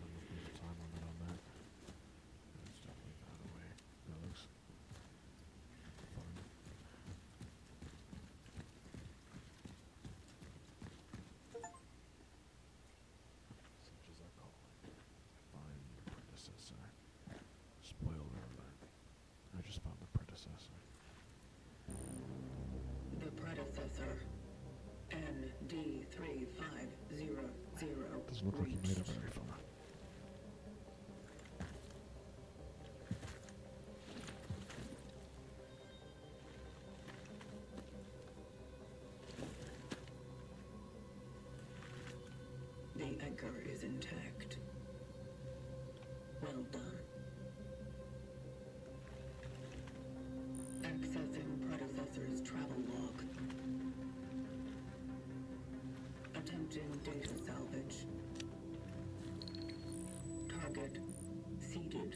don't know if there's a time limit on that. It's definitely not away. That looks fun. Such as I call it. Find the predecessor. Spoiler alert. I just found the predecessor. The predecessor. ND3500. Doesn't look like he made it very far. The anchor is intact. Well done. Accessing predecessor's travel log. Attempting data salvage. Target seeded.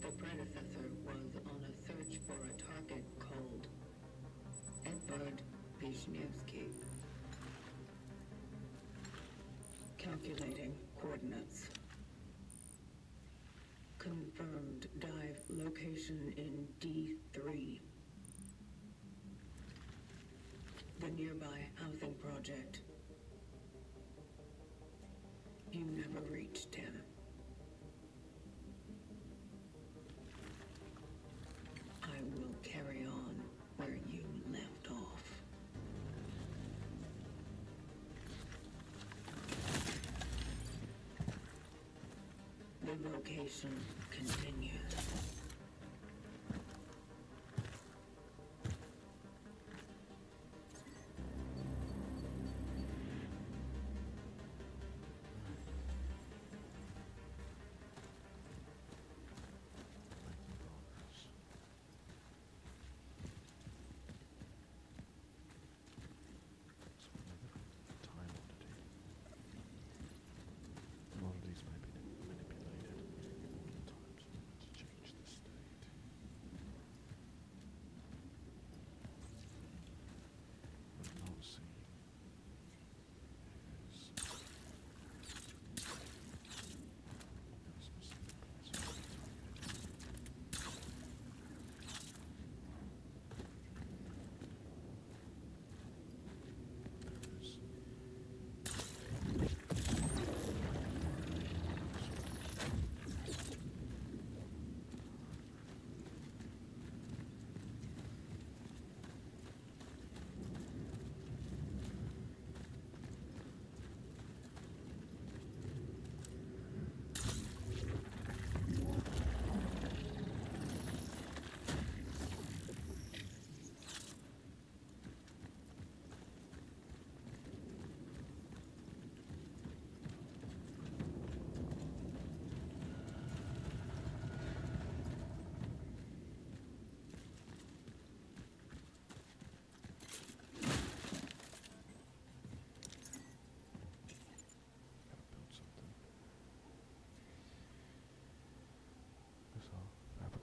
The predecessor was on a search for a target called Edvard Wisniewski. Calculating coordinates. Confirmed dive location in D3. The nearby housing project. You never reached him. I will carry on where you left off. The vocation continues.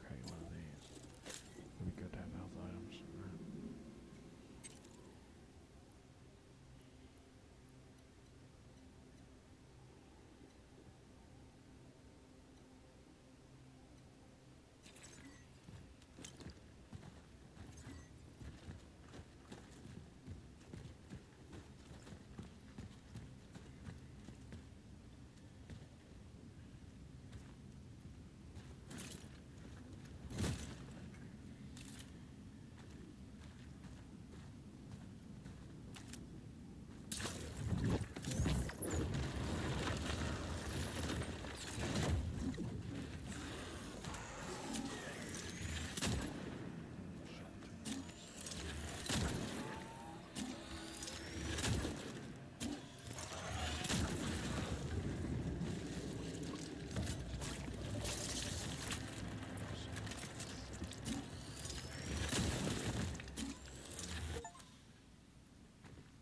crate one of these. It'd be good to have health items. Right?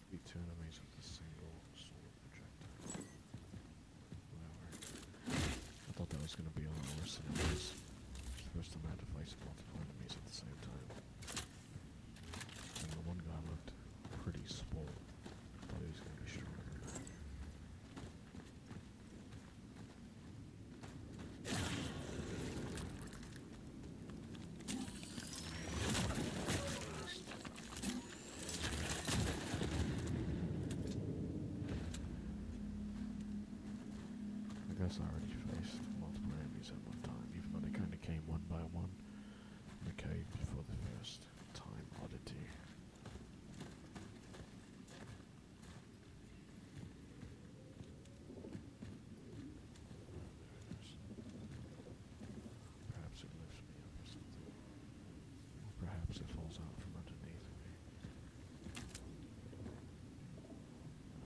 Beat two enemies with a single sword projectile. Whatever. I thought that was going to be a lot worse than it was. First time I had to fight multiple enemies at the same time. And the one guy looked pretty swole. I thought he was going to be stronger than that. I guess I already faced multiple enemies at one time, even though they kind of came one by one in the cave before the first time oddity. Perhaps it lifts me up or something. Or perhaps it falls out from underneath me.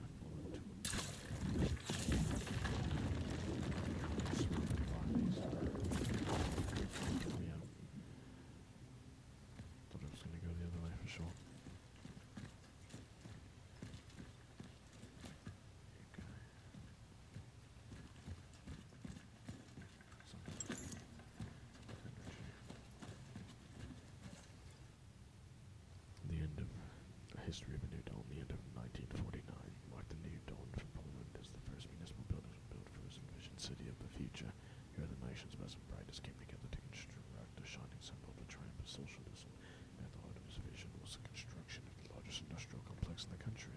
I fall into a surrounded by these. Yeah. Thought I was going to go the other way for sure. Okay. Some energy. The end of the history of a new dawn, the end of 1949, marked the new dawn for Poland as the first municipal buildings were built for its envisioned city of the future. Here the nation's best and brightest came together to construct a shining symbol of the triumph of socialism. At the heart of his vision was the construction of the largest industrial complex in the country.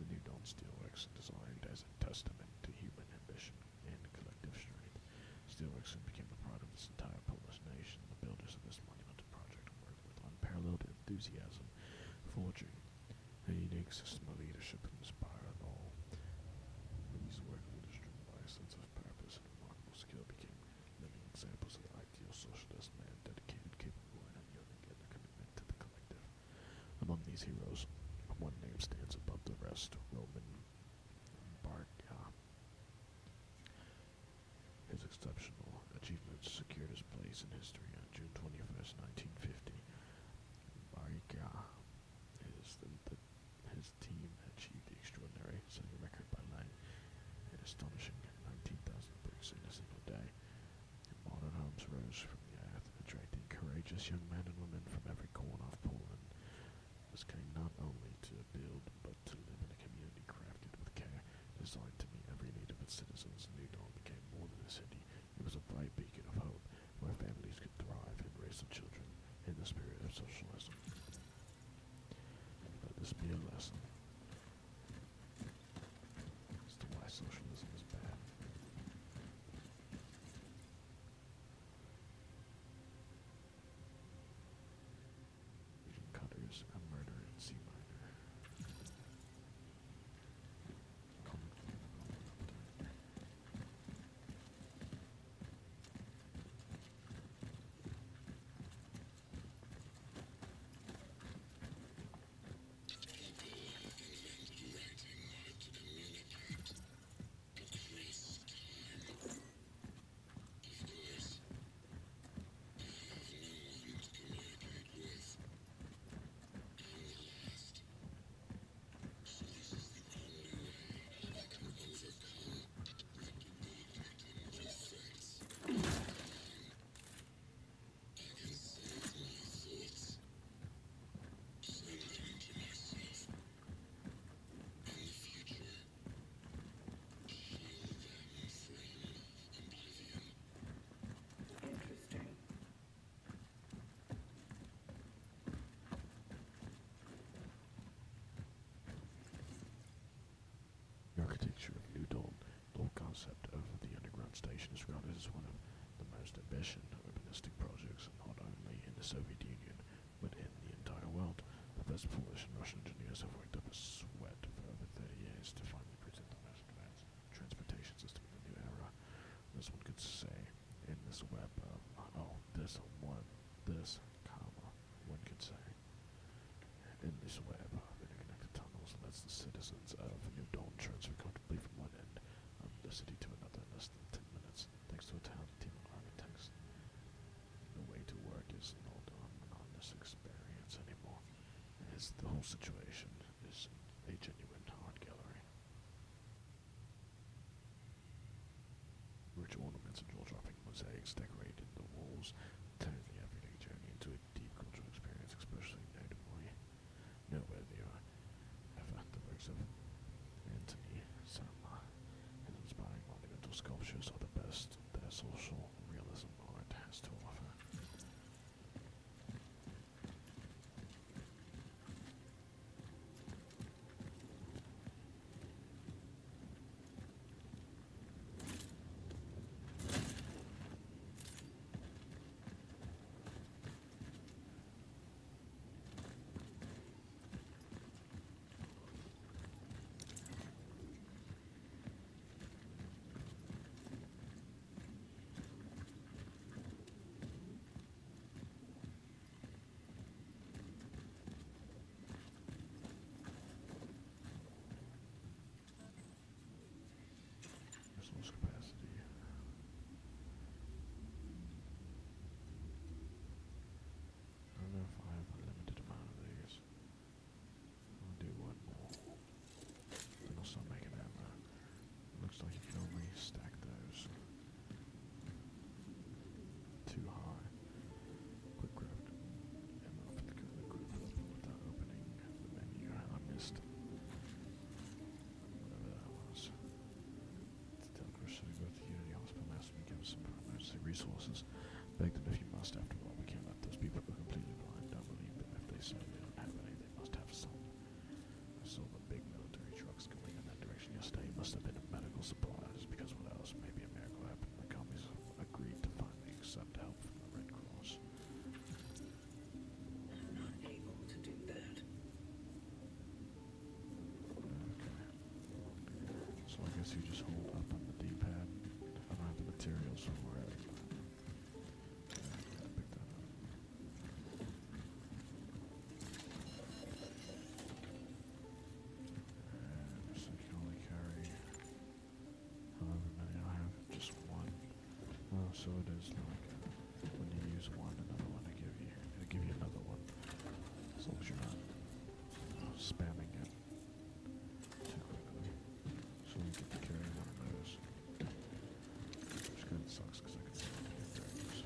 The new dawn steelworks, designed as a testament to human ambition and collective strength. Steelworks soon became the pride of this entire Polish nation. The builders of this monumental project worked with unparalleled enthusiasm, forging a unique system of leadership that inspired all. These work leaders, driven by a sense of purpose and remarkable skill, became living examples of the ideal socialist man, dedicated, capable, and unyielding in their commitment to the collective. Among these heroes, one name stands above the rest: Roman Barca. His exceptional achievements secured his place in history on June 21st, 1950. Barca his team achieved the extraordinary, setting a record by laying an astonishing 19,000 bricks in a single day. Modern homes rose from the earth, attracting courageous young men and women from every corner of Poland. This came not only to build, but to live in a community crafted with care, designed to meet every need of its citizens. New Dawn became more than a city. It was a bright beacon of hope, where families could thrive and raise their children in the spirit of socialism. Let this be a lesson as to why socialism is bad. distribution is regarded as one of the most ambitious urbanistic projects not only in the Soviet Union, but in the entire world. The best Polish and Russian engineers have worked up a sweat for over 30 years to finally present the most advanced transportation system in the new era. As one could say, in this web of, one could say, in this web of interconnected tunnels lets the citizens of New Dawn transfer comfortably from one end of the city to another in less than 10 minutes, thanks to a talented team of architects. The way to work is not a monotonous experience anymore, as the whole situation is a genuine art gallery. Rich ornaments and jaw-dropping mosaics decorated the walls, turning the everyday journey into a deep cultural experience, especially noteworthy are ever the works of Antony Sama. His inspiring monumental sculptures are the best that social realism art has to offer. Resource capacity. I don't know if I have a limited amount of these. I'll do one more. Then I'll start making ammo. Looks like you can only stack those too high. Quick craft ammo for the current equipment without opening the menu. I missed whatever that was. Detailed course should go to the Unity Hospital Master and give us some emergency resources. Beg them if you must. After all, we can't let those people go completely blind. Don't believe them if they say they don't have any. They must have some. I saw the big military trucks going in that direction yesterday. It must have been medical supplies, because what else? Maybe a miracle happened. The commies agreed to finally accept help from the Red Cross. I'm not able to do that. Okay. So I guess you just hold up on the D-pad. If I don't have the materials for it, pick that up. And so you can only carry however many I have, just one. Oh, so it is like when you use one, another one it'll give you another one. As long as you're not spamming it too quickly. So you get to carry one of those. Which kind of sucks because I can see it in things.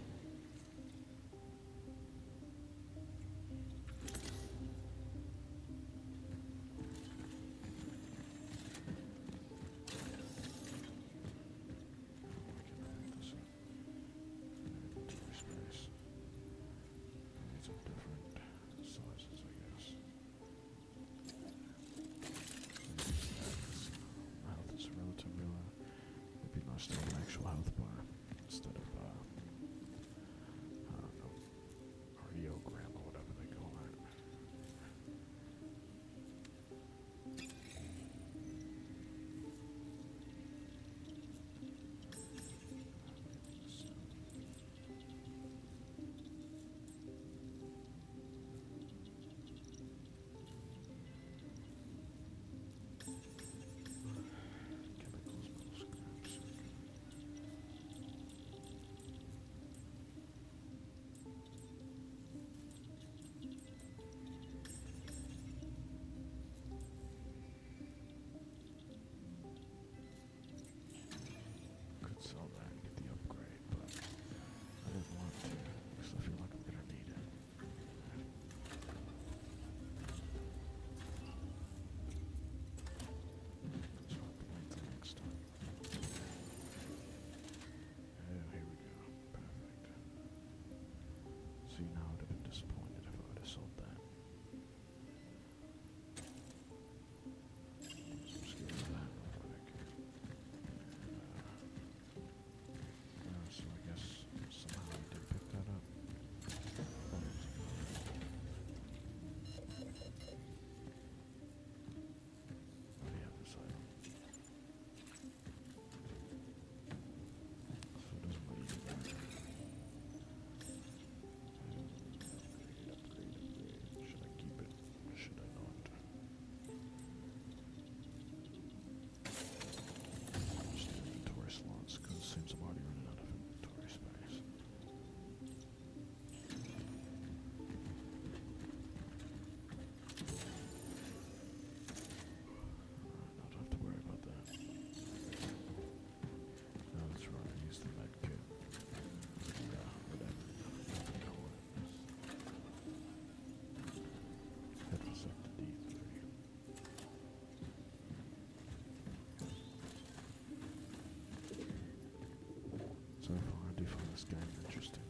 game interesting.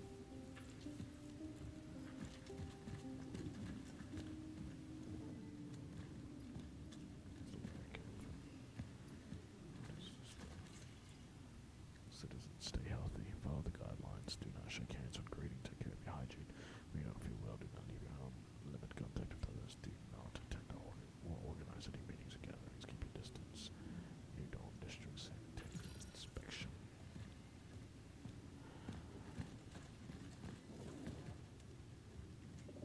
Citizens, stay healthy. Follow the guidelines. Do not shake hands when greeting. Take care of your hygiene. When you don't feel well, do not leave your home. Limit contact with others. Do not attend or organize any meetings or gatherings. Keep your distance. New Dawn District Sanitary Inspection.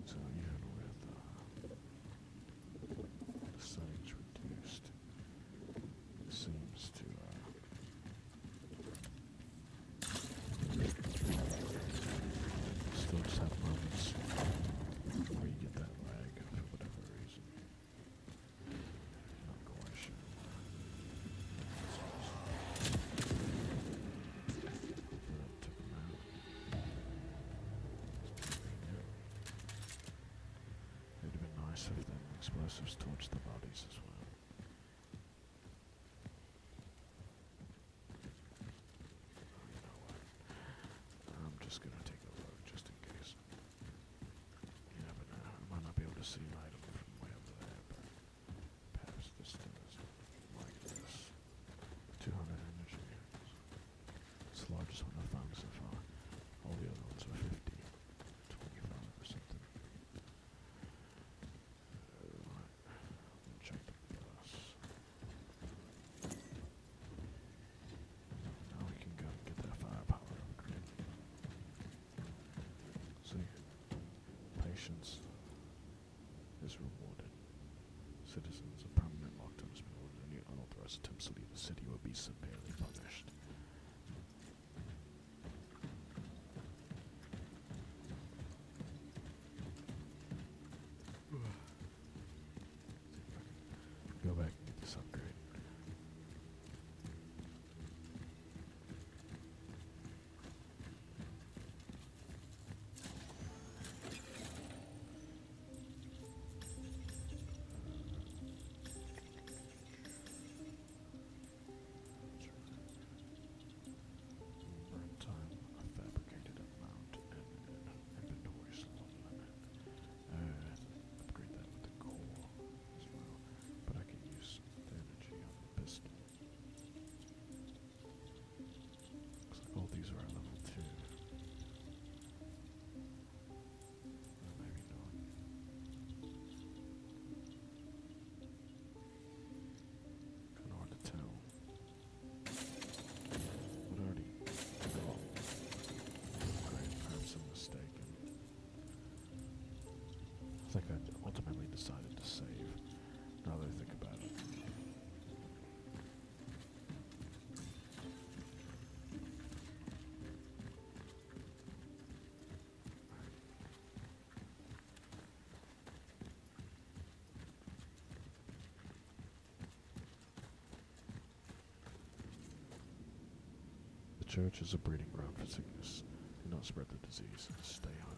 So even with the settings reduced, it seems to still just have moments where you get that lag for whatever reason. Not quite sure. That took him out. Yeah. It'd have been nice if them explosives torched the bodies as well. You know what? I'm just gonna take a look just in case. You never know. I might not be able to see an item from way over there, but perhaps this does. Like this. 200 energy. It's the largest one I've found so far. All the other ones were 50, 25 or something. Right. Let me check the bus. Now we can go and get that firepower upgrade. See, patience is rewarded. Citizens of permanent lockdown has been ordered. Any unauthorized attempts to leave the city will be severely punished. Go back and get this upgrade. Burn time, a fabricated amount, and an inventory slot limit. Upgrade that with the core as well, but I can use the energy on the pistol. Looks like all these are at level 2. Maybe not. Kinda hard to tell. But already got upgrade, perhaps I'm mistaken. I think I ultimately decided to save, now that I think about it. The church is a breeding ground for sickness. Do not spread the disease. Stay home.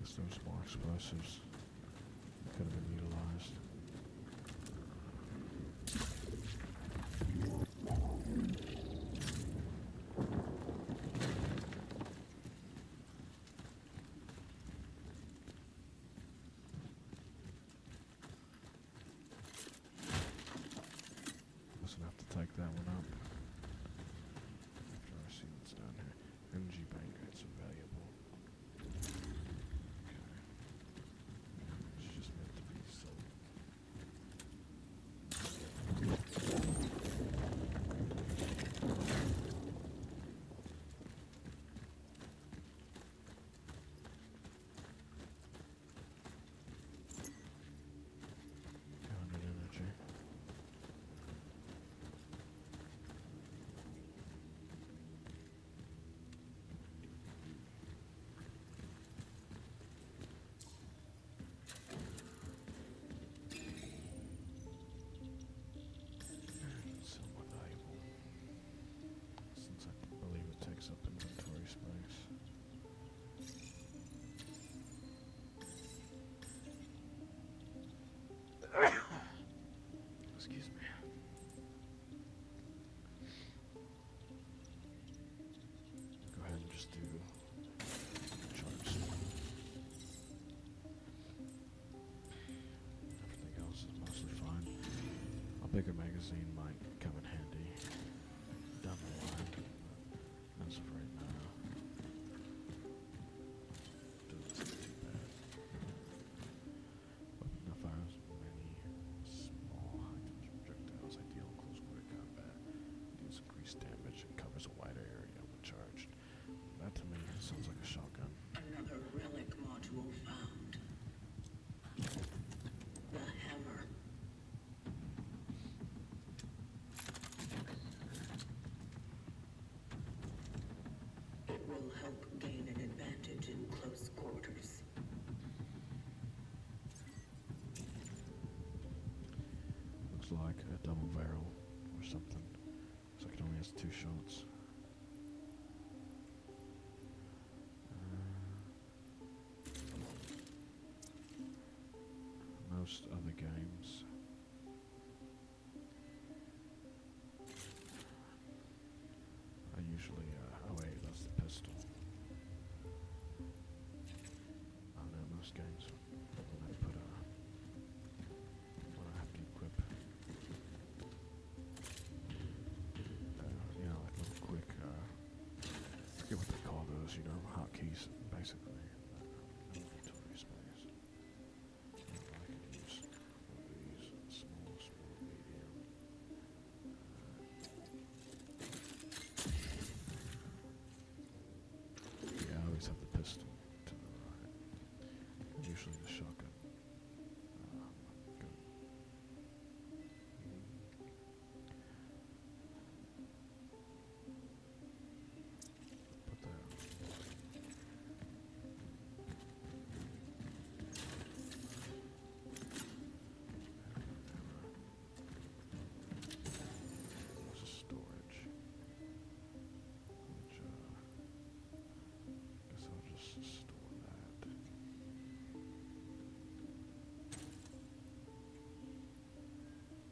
guess there was more explosives that could have been utilized. Doesn't have to take that one up. After I see what's down here. Energy bank, it's valuable. Okay. It's just meant to be sold. Energy. Somewhat valuable, since I believe it takes up inventory space. Excuse me. Go ahead and just do charge. Everything else is mostly fine. A bigger magazine might come in handy down the line, but as of right now, doesn't seem too bad. Weapon that fires many small, high-touch projectiles, ideal in close quarter combat. Deals increased damage and covers a wider area when charged. That to me sounds like a shotgun. Another relic module found. The hammer. It will help gain an advantage in close quarters. Looks like a double barrel or something. Looks like it only has 2 shots. Most other games I usually, oh wait, that's the pistol. I don't know, most games when I put when I have to equip, like little quick, I forget what they call those, hotkeys, basically. Inventory space. I could use one of these, small, medium. Yeah, I always have the pistol to the right. And usually the shotgun. Good. Put that on. There's a storage. Which, guess I'll just store that.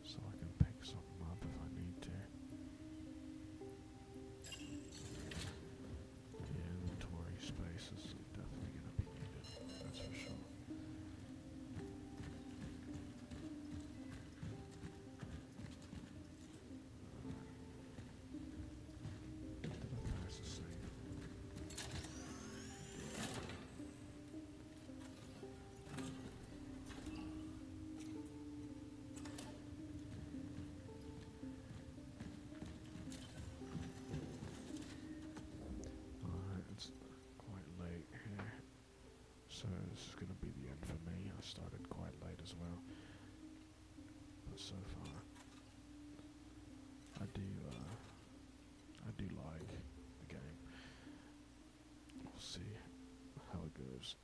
So I can pick something up if I need to. The inventory space is definitely going to be needed, that's for sure. Did I pass the safe? Alright, it's quite late here, so this is going to be the end for me. I started quite late as well, but so far, I do like the game. We'll see how it goes.